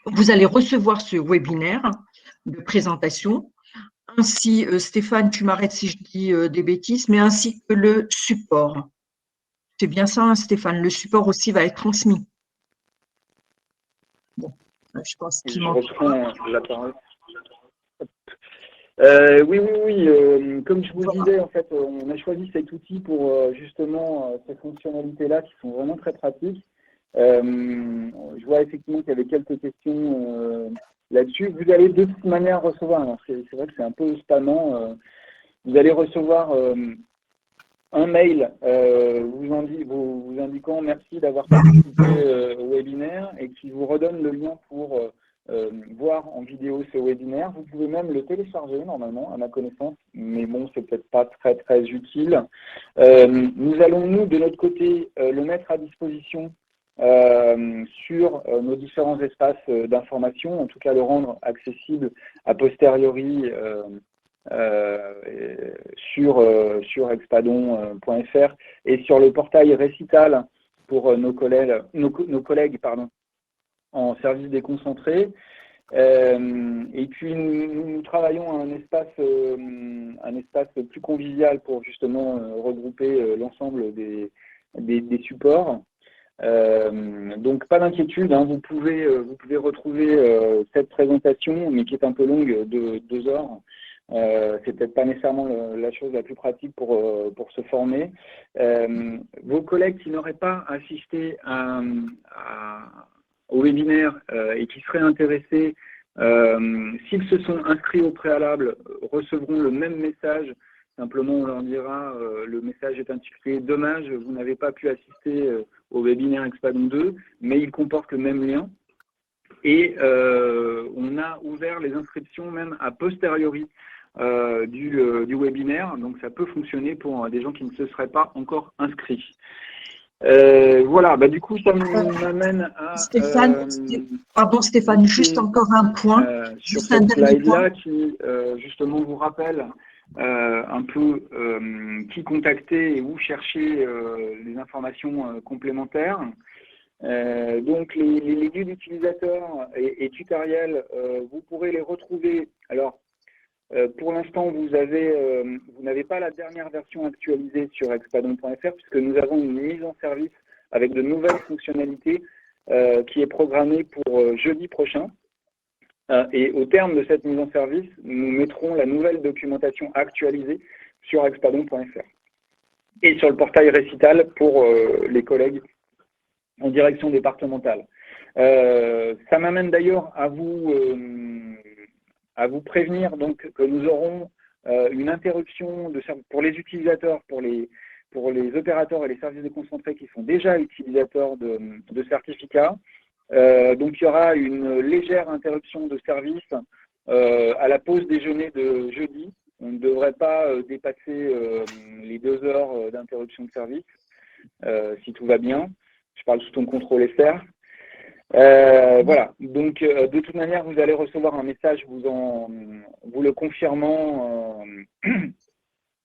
vous allez recevoir ce webinaire de présentation, ainsi, Stéphane, tu m'arrêtes si je dis des bêtises, mais ainsi que le support. C'est bien ça, hein, Stéphane, le support aussi va être transmis. Bon, je pense qu'il Je manque. reprends la parole. Oui. Comme je vous disais, en fait, on a choisi cet outil pour justement ces fonctionnalités-là qui sont vraiment très pratiques. Je vois effectivement qu'il y avait quelques questions là-dessus. Vous allez de toute manière recevoir, c'est vrai que c'est un peu spammant, vous allez recevoir un mail vous indiquant merci d'avoir participé au webinaire et qui vous redonne le lien pour voir en vidéo ce webinaire. Vous pouvez même le télécharger normalement, à ma connaissance, mais bon, c'est peut-être pas très très utile. Nous allons, nous, de notre côté, le mettre à disposition sur nos différents espaces d'information, en tout cas le rendre accessible a posteriori sur expadon.fr et sur le portail Récital pour nos collègues en service déconcentré. Et puis nous travaillons à un espace plus convivial pour justement regrouper l'ensemble des supports. Donc pas d'inquiétude, hein, vous pouvez retrouver cette présentation, mais qui est un peu longue, de 2 heures. C'est peut-être pas nécessairement la chose la plus pratique pour se former. Vos collègues qui n'auraient pas assisté au webinaire et qui seraient intéressés, s'ils se sont inscrits au préalable, recevront le même message. Simplement, on leur dira, le message est intitulé « Dommage, vous n'avez pas pu assister au webinaire Expadon 2 », mais il comporte le même lien. Et on a ouvert les inscriptions même a posteriori du webinaire, donc ça peut fonctionner pour des gens qui ne se seraient pas encore inscrits. Voilà, du coup, ça m'amène à… Stéphane, Stéphane, juste encore un point. Sur cette slide-là qui, justement, vous rappelle un peu qui contacter et où chercher les informations complémentaires. Donc, les guides utilisateurs et tutoriels, vous pourrez les retrouver. Alors, pour l'instant, vous n'avez pas la dernière version actualisée sur expadon.fr puisque nous avons une mise en service avec de nouvelles fonctionnalités qui est programmée pour jeudi prochain. Et au terme de cette mise en service, nous mettrons la nouvelle documentation actualisée sur expadon.fr et sur le portail Récital pour les collègues en direction départementale. Ça m'amène d'ailleurs à vous prévenir donc que nous aurons une interruption pour les utilisateurs, pour les opérateurs et les services déconcentrés qui sont déjà utilisateurs de certificats. Donc il y aura une légère interruption de service à la pause déjeuner de jeudi. On ne devrait pas dépasser les 2 heures d'interruption de service, si tout va bien. Je parle sous ton contrôle, Esther. Voilà, donc de toute manière, vous allez recevoir un message vous le confirmant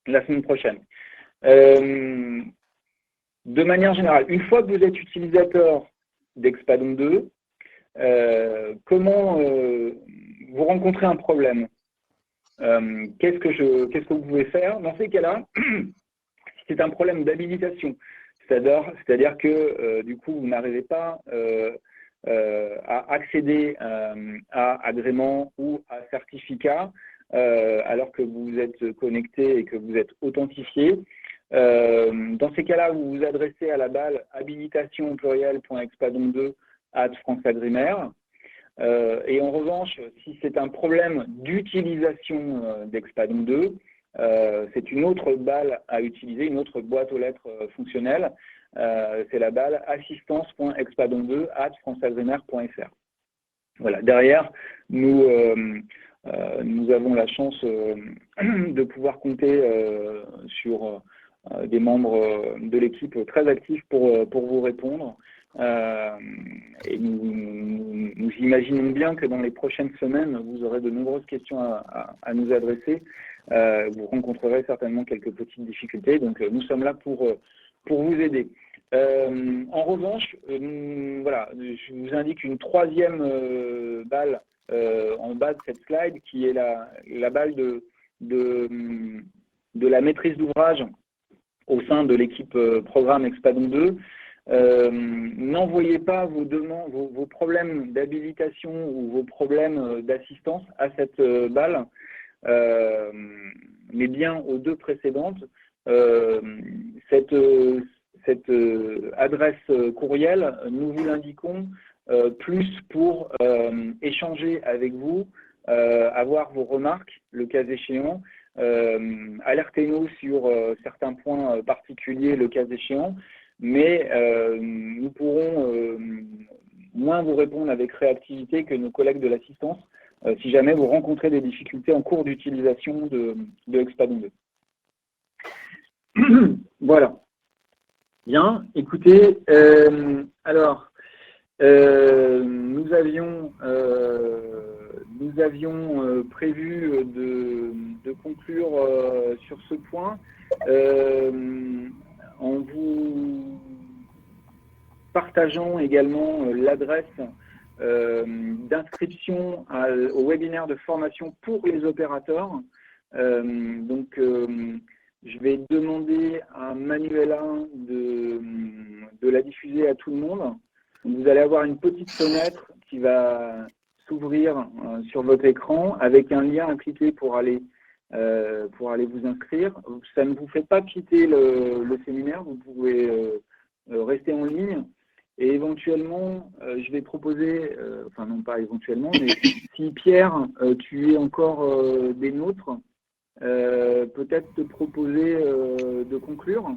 la semaine prochaine. De manière générale, une fois que vous êtes utilisateur d'Expadon 2, comment vous rencontrez un problème, qu'est-ce que vous pouvez faire dans ces cas-là? C'est un problème d'habilitation, c'est-à-dire que du coup vous n'arrivez pas à accéder à agrément ou à certificat alors que vous êtes connecté et que vous êtes authentifié. Dans ces cas-là, vous vous adressez à la balle habilitation pluriel.expadon2@franceagrimaire. Et en revanche, si c'est un problème d'utilisation d'Expadon 2, c'est une autre balle à utiliser, une autre boîte aux lettres fonctionnelle. C'est la balle assistance.expadon2@franceagrimaire.fr. Voilà. Derrière, nous avons la chance de pouvoir compter sur des membres de l'équipe très actifs pour vous répondre. Et nous imaginons bien que dans les prochaines semaines, vous aurez de nombreuses questions à nous adresser. Vous rencontrerez certainement quelques petites difficultés. Donc, nous sommes là pour vous aider. En revanche, voilà, je vous indique une troisième balle en bas de cette slide qui est la balle de la maîtrise d'ouvrage au sein de l'équipe programme Expadon 2. N'envoyez pas vos problèmes d'habilitation ou vos problèmes d'assistance à cette balle, mais bien aux 2 précédentes. Cette adresse courriel, nous vous l'indiquons plus pour échanger avec vous, avoir vos remarques, le cas échéant, alertez-nous sur certains points particuliers, le cas échéant, mais nous pourrons moins vous répondre avec réactivité que nos collègues de l'assistance si jamais vous rencontrez des difficultés en cours d'utilisation de Expadon 2. Voilà. Bien, écoutez, alors, nous avions prévu de conclure sur ce point en vous partageant également l'adresse d'inscription au webinaire de formation pour les opérateurs. Je vais demander à Manuela de la diffuser à tout le monde. Donc, vous allez avoir une petite fenêtre qui va s'ouvrir sur votre écran avec un lien à cliquer pour aller vous inscrire. Ça ne vous fait pas quitter le séminaire, vous pouvez rester en ligne. Et éventuellement, je vais proposer, enfin non pas éventuellement, mais si Pierre, tu es encore des nôtres, peut-être te proposer de conclure.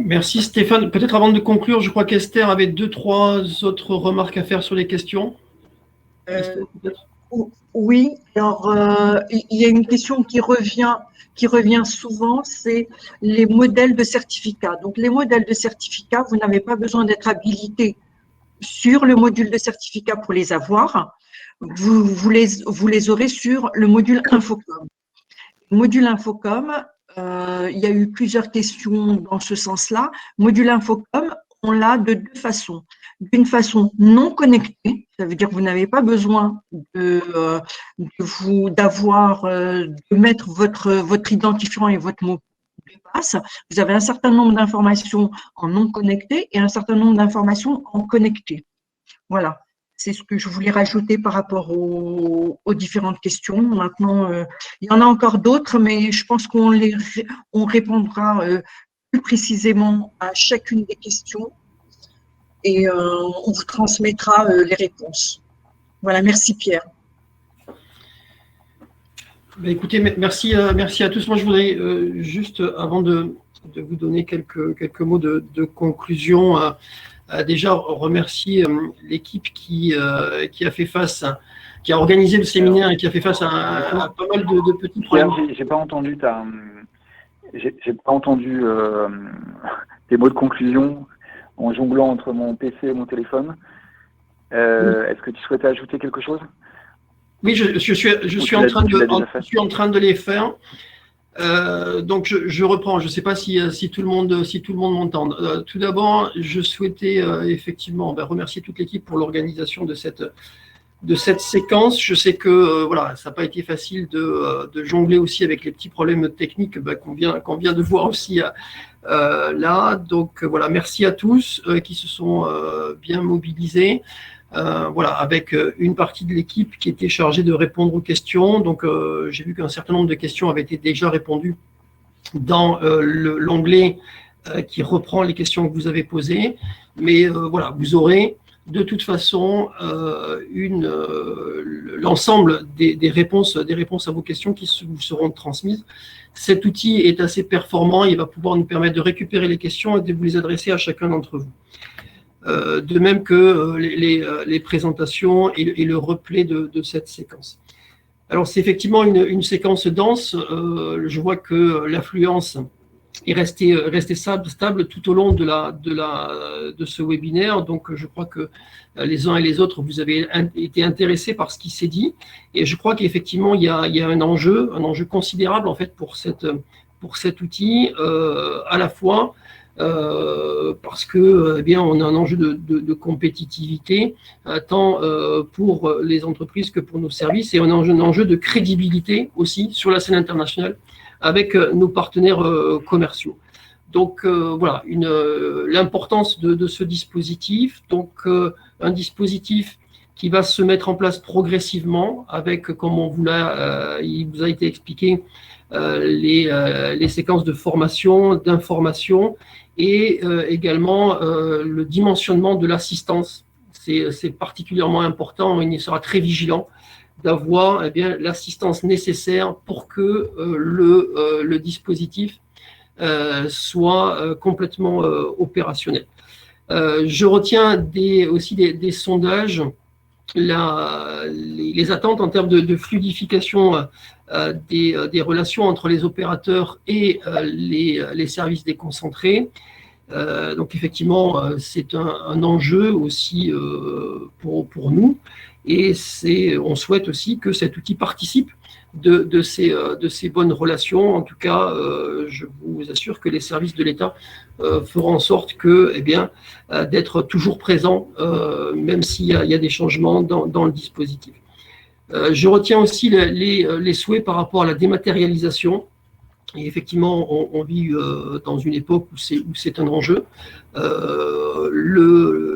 Merci Stéphane. Peut-être avant de conclure, je crois qu'Esther avait 2-3 autres remarques à faire sur les questions. Oui, alors il y a une question qui revient souvent, c'est les modèles de certificats. Donc les modèles de certificats, vous n'avez pas besoin d'être habilité sur le module de certificat pour les avoir. Vous les aurez sur le module Infocom. Le module Infocom, il y a eu plusieurs questions dans ce sens-là. Module Infocom, on l'a de deux façons. D'une façon non connectée, ça veut dire que vous n'avez pas besoin de mettre votre identifiant et votre mot de passe. Vous avez un certain nombre d'informations en non connecté et un certain nombre d'informations en connecté. Voilà, c'est ce que je voulais rajouter par rapport aux différentes questions. Maintenant, il y en a encore d'autres, mais je pense qu'on répondra plus précisément à chacune des questions et on vous transmettra les réponses. Voilà, merci Pierre. Écoutez, merci à tous. Moi, je voudrais juste, avant de vous donner quelques mots de conclusion, déjà remercier l'équipe qui a fait face, qui a organisé le séminaire et qui a fait face à pas mal de petits problèmes. J'ai pas entendu tes mots de conclusion en jonglant entre mon PC et mon téléphone. Est-ce que tu souhaitais ajouter quelque chose? Oui, je suis en train de les faire. Donc je reprends. Je ne sais pas si tout le monde m'entend. Tout d'abord, je souhaitais effectivement remercier toute l'équipe pour l'organisation de cette séquence. Je sais que voilà, ça n'a pas été facile de jongler aussi avec les petits problèmes techniques qu'on vient de voir aussi là. Donc voilà, merci à tous qui se sont bien mobilisés. Voilà, avec une partie de l'équipe qui était chargée de répondre aux questions. Donc, j'ai vu qu'un certain nombre de questions avaient été déjà répondues dans l'onglet qui reprend les questions que vous avez posées. Mais voilà, vous aurez de toute façon l'ensemble des réponses à vos questions qui vous seront transmises. Cet outil est assez performant. Il va pouvoir nous permettre de récupérer les questions et de vous les adresser à chacun d'entre vous. De même que les présentations et le replay de cette séquence. Alors, c'est effectivement une séquence dense. Je vois que l'affluence est restée stable tout au long de ce webinaire. Donc, je crois que les uns et les autres, vous avez été intéressés par ce qui s'est dit. Et je crois qu'effectivement, il y a un enjeu considérable en fait pour cet outil, à la fois parce que on a un enjeu de compétitivité tant pour les entreprises que pour nos services, et on a un enjeu de crédibilité aussi sur la scène internationale avec nos partenaires commerciaux. Donc voilà, l'importance de ce dispositif. Donc un dispositif qui va se mettre en place progressivement avec, comme il vous a été expliqué, les séquences de formation, d'information, et également le dimensionnement de l'assistance. C'est particulièrement important. Il sera très vigilant d'avoir l'assistance nécessaire pour que le dispositif soit complètement opérationnel. Je retiens aussi des sondages les attentes en termes de fluidification des relations entre les opérateurs et les services déconcentrés. Donc effectivement, c'est un enjeu aussi pour nous, et on souhaite aussi que cet outil participe de ces bonnes relations. En tout cas, je vous assure que les services de l'État feront en sorte que, d'être toujours présents, même s'il y a des changements dans le dispositif. Je retiens aussi les souhaits par rapport à la dématérialisation. Et effectivement, on vit dans une époque où c'est un enjeu.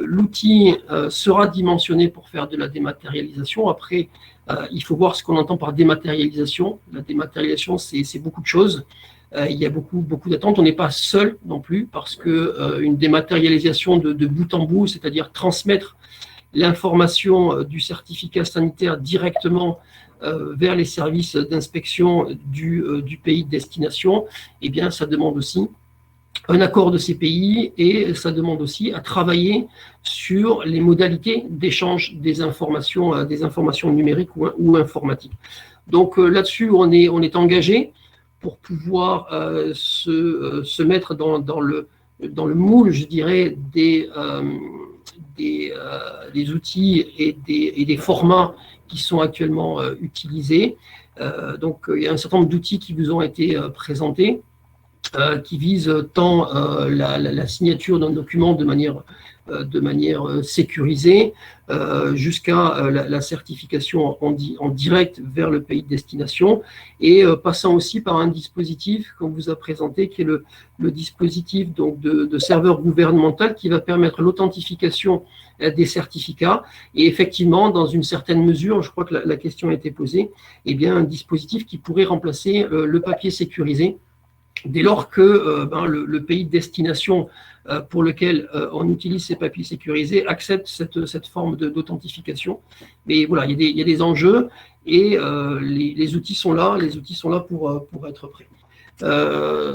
L'outil sera dimensionné pour faire de la dématérialisation. Après, il faut voir ce qu'on entend par dématérialisation. La dématérialisation, c'est beaucoup de choses. Il y a beaucoup d'attentes. On n'est pas seul non plus, parce qu'une dématérialisation de bout en bout, c'est-à-dire transmettre l'information du certificat sanitaire directement vers les services d'inspection du pays de destination, ça demande aussi un accord de ces pays, et ça demande aussi à travailler sur les modalités d'échange des informations numériques ou informatiques. Donc là-dessus, on est engagé pour pouvoir se mettre dans le moule, je dirais, des outils et des formats qui sont actuellement utilisés. Donc, il y a un certain nombre d'outils qui vous ont été présentés, qui visent tant la signature d'un document de manière sécurisée, jusqu'à la certification en direct vers le pays de destination, et passant aussi par un dispositif qu'on vous a présenté, qui est le dispositif donc de serveur gouvernemental, qui va permettre l'authentification des certificats, et effectivement, dans une certaine mesure, je crois que la question a été posée, un dispositif qui pourrait remplacer le papier sécurisé, dès lors que le pays de destination pour lequel on utilise ces papiers sécurisés accepte cette forme d'authentification. Mais voilà, il y a des enjeux, et les outils sont là, pour être prêts.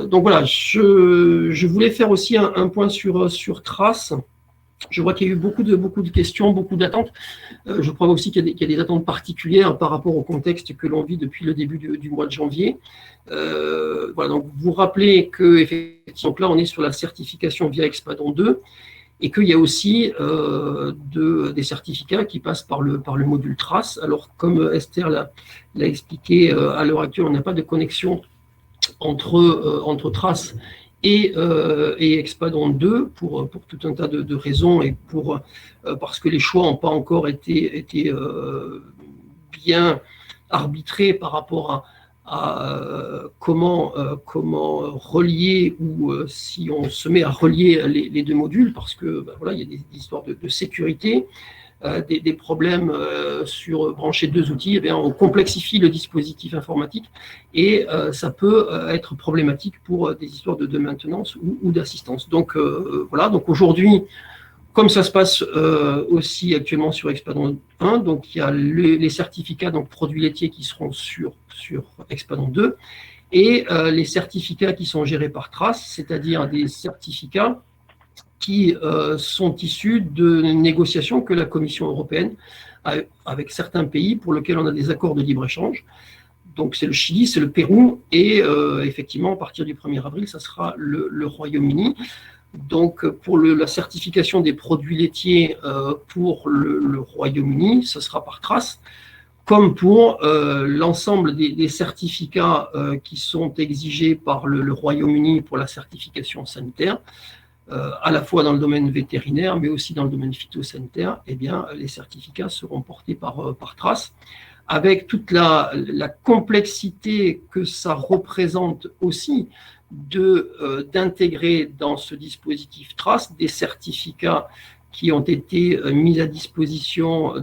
Donc voilà, je voulais faire aussi un point sur Trace. Je vois qu'il y a eu beaucoup de questions, beaucoup d'attentes. Je crois aussi qu'il y a des attentes particulières par rapport au contexte que l'on vit depuis le début du mois de janvier. Voilà, donc vous rappelez que effectivement, là, on est sur la certification via Expadon 2, et qu'il y a aussi des certificats qui passent par le module Trace. Alors, comme Esther l'a expliqué, à l'heure actuelle, on n'a pas de connexion entre Trace et Expadon 2 pour tout un tas de raisons, et parce que les choix n'ont pas encore été bien arbitrés par rapport à comment relier, ou si on se met à relier les deux modules, parce que voilà, il y a des histoires de sécurité, des problèmes sur brancher deux outils. On complexifie le dispositif informatique, et ça peut être problématique pour des histoires de maintenance ou d'assistance. Donc voilà, donc aujourd'hui, comme ça se passe aussi actuellement sur Expadon 1, donc il y a les certificats, donc produits laitiers, qui seront sur Expadon 2, et les certificats qui sont gérés par Trace, c'est-à-dire des certificats qui sont issus de négociations que la Commission européenne a avec certains pays pour lesquels on a des accords de libre-échange. Donc c'est le Chili, c'est le Pérou, et effectivement, à partir du 1er avril, ça sera le Royaume-Uni. Donc pour la certification des produits laitiers pour le Royaume-Uni, ce sera par Trace, comme pour l'ensemble des certificats qui sont exigés par le Royaume-Uni pour la certification sanitaire, à la fois dans le domaine vétérinaire, mais aussi dans le domaine phytosanitaire. Les certificats seront portés par Trace, avec toute la complexité que ça représente aussi d'intégrer dans ce dispositif Trace des certificats qui ont été mis à disposition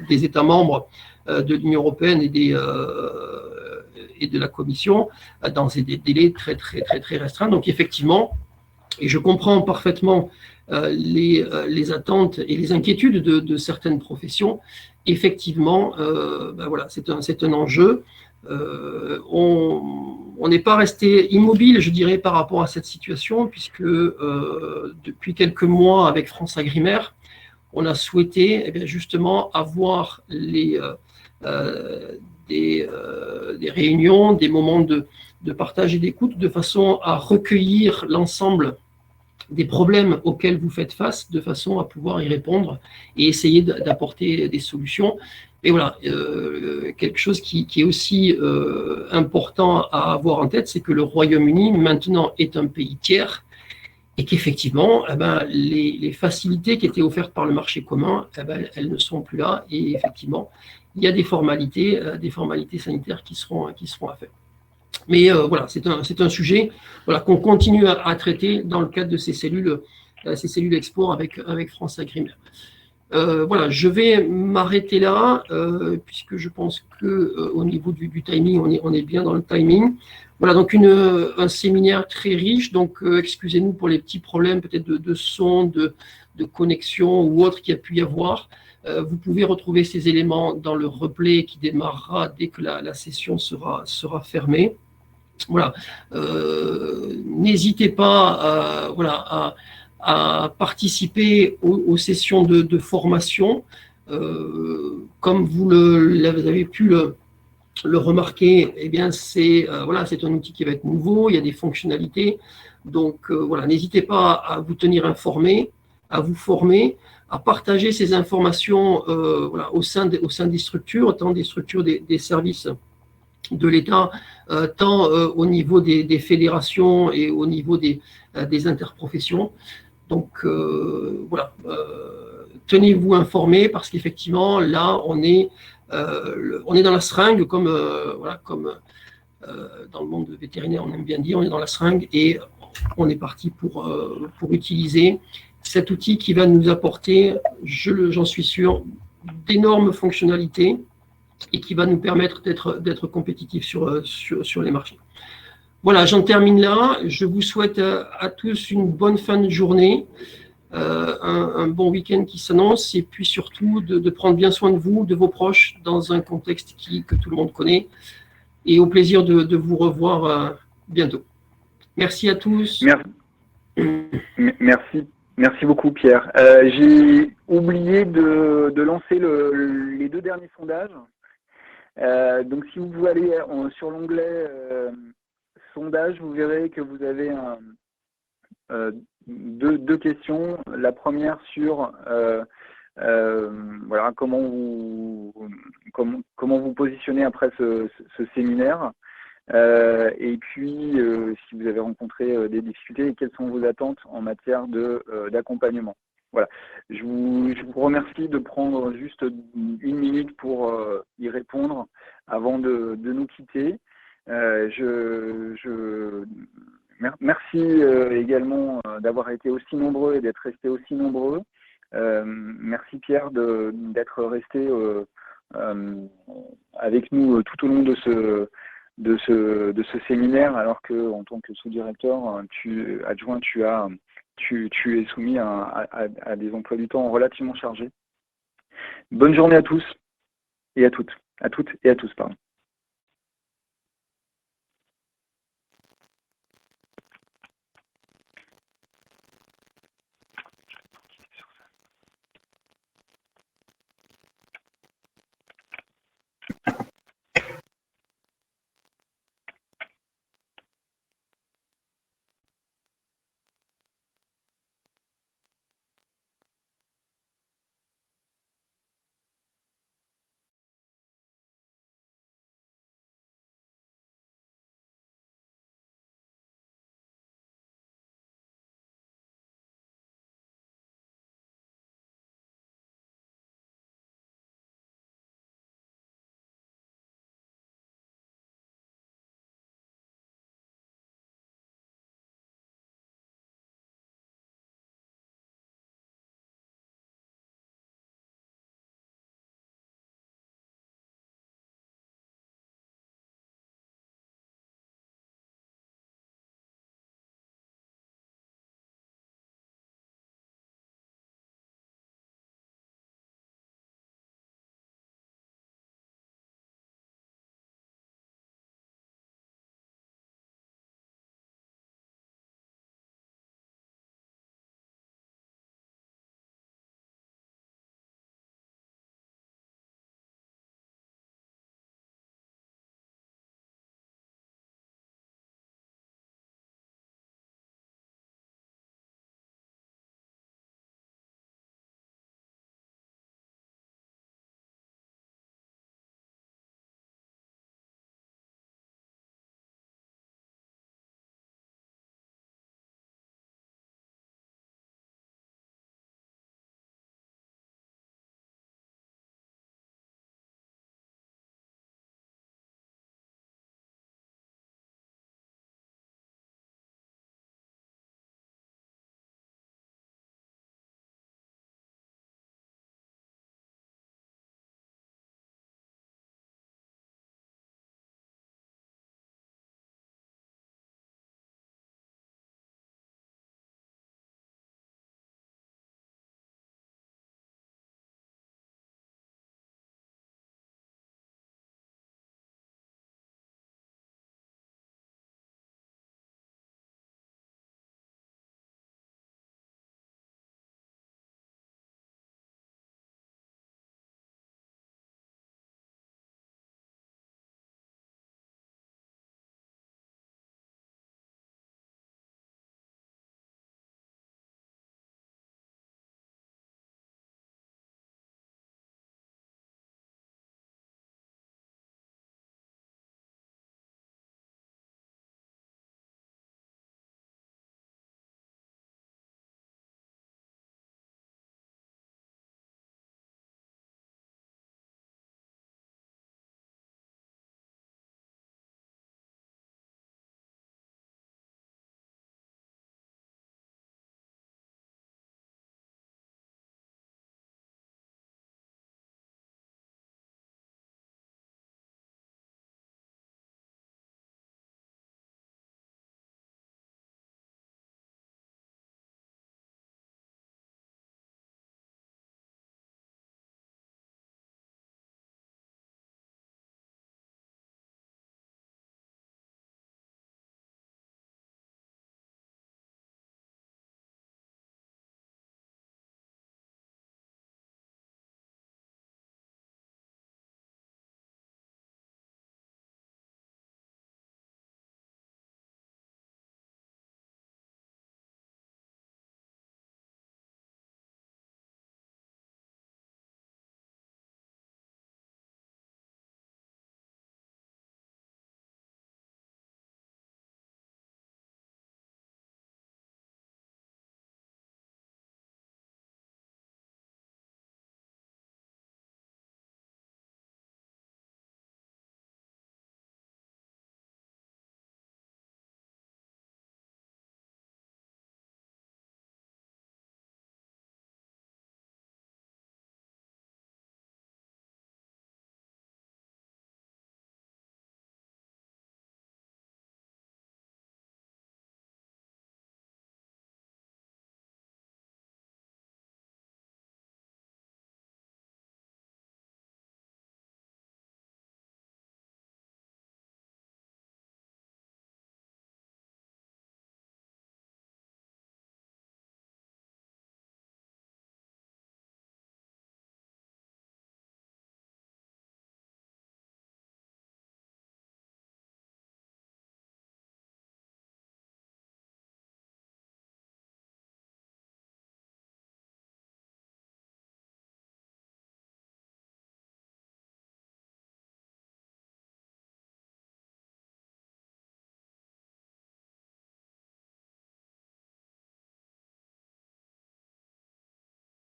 des États membres de l'Union européenne et de la Commission dans des délais très, très, très, très restreints. Donc effectivement, et je comprends parfaitement les attentes et les inquiétudes de certaines professions, effectivement, voilà, c'est un enjeu. On n'est pas resté immobile, je dirais, par rapport à cette situation, puisque depuis quelques mois, avec France Agrimaire, on a souhaité justement avoir des réunions, des moments de partage et d'écoute, de façon à recueillir l'ensemble des problèmes auxquels vous faites face, de façon à pouvoir y répondre et essayer d'apporter des solutions. Et voilà, quelque chose qui est aussi important à avoir en tête, c'est que le Royaume-Uni, maintenant, est un pays tiers et qu'effectivement, les facilités qui étaient offertes par le marché commun, elles ne sont plus là. Et effectivement, il y a des formalités sanitaires qui seront à faire. Mais voilà, c'est un sujet qu'on continue à traiter dans le cadre de ces cellules export avec France Agrimaire. Voilà, je vais m'arrêter là, puisque je pense qu'au niveau du timing, on est bien dans le timing. Voilà, donc un séminaire très riche, donc excusez-nous pour les petits problèmes peut-être de son, de connexion ou autre qu'il y a pu y avoir. Vous pouvez retrouver ces éléments dans le replay qui démarrera dès que la session sera fermée. Voilà, n'hésitez pas à participer aux sessions de formation. Comme vous avez pu le remarquer, eh bien c'est un outil qui va être nouveau, il y a des fonctionnalités. Donc voilà, n'hésitez pas à vous tenir informé, à vous former, à partager ces informations au sein des structures, tant des structures des services de l'État, tant au niveau des fédérations et au niveau des interprofessions. Donc voilà, tenez-vous informés parce qu'effectivement, là, on est dans la seringue, comme dans le monde vétérinaire, on aime bien dire, on est dans la seringue et on est parti pour utiliser cet outil qui va nous apporter, j'en suis sûr, d'énormes fonctionnalités et qui va nous permettre d'être compétitifs sur les marchés. Voilà, j'en termine là. Je vous souhaite à tous une bonne fin de journée, un bon week-end qui s'annonce, et puis surtout de prendre bien soin de vous, de vos proches, dans un contexte que tout le monde connaît. Et au plaisir de vous revoir bientôt. Merci à tous. Merci beaucoup, Pierre. J'ai oublié de lancer les 2 derniers sondages. Donc, si vous pouvez aller sur l'onglet sondage, vous verrez que vous avez deux questions. La première sur comment vous positionnez après ce séminaire. Et puis, si vous avez rencontré des difficultés, quelles sont vos attentes en matière d'accompagnement. Voilà. Je vous remercie de prendre juste 1 minute pour y répondre avant de nous quitter. Merci également d'avoir été aussi nombreux et d'être restés aussi nombreux. Merci Pierre d'être resté avec nous tout au long de ce séminaire, alors que en tant que sous-directeur adjoint, tu es soumis à des emplois du temps relativement chargés. Bonne journée à tous et à toutes et à tous, pardon.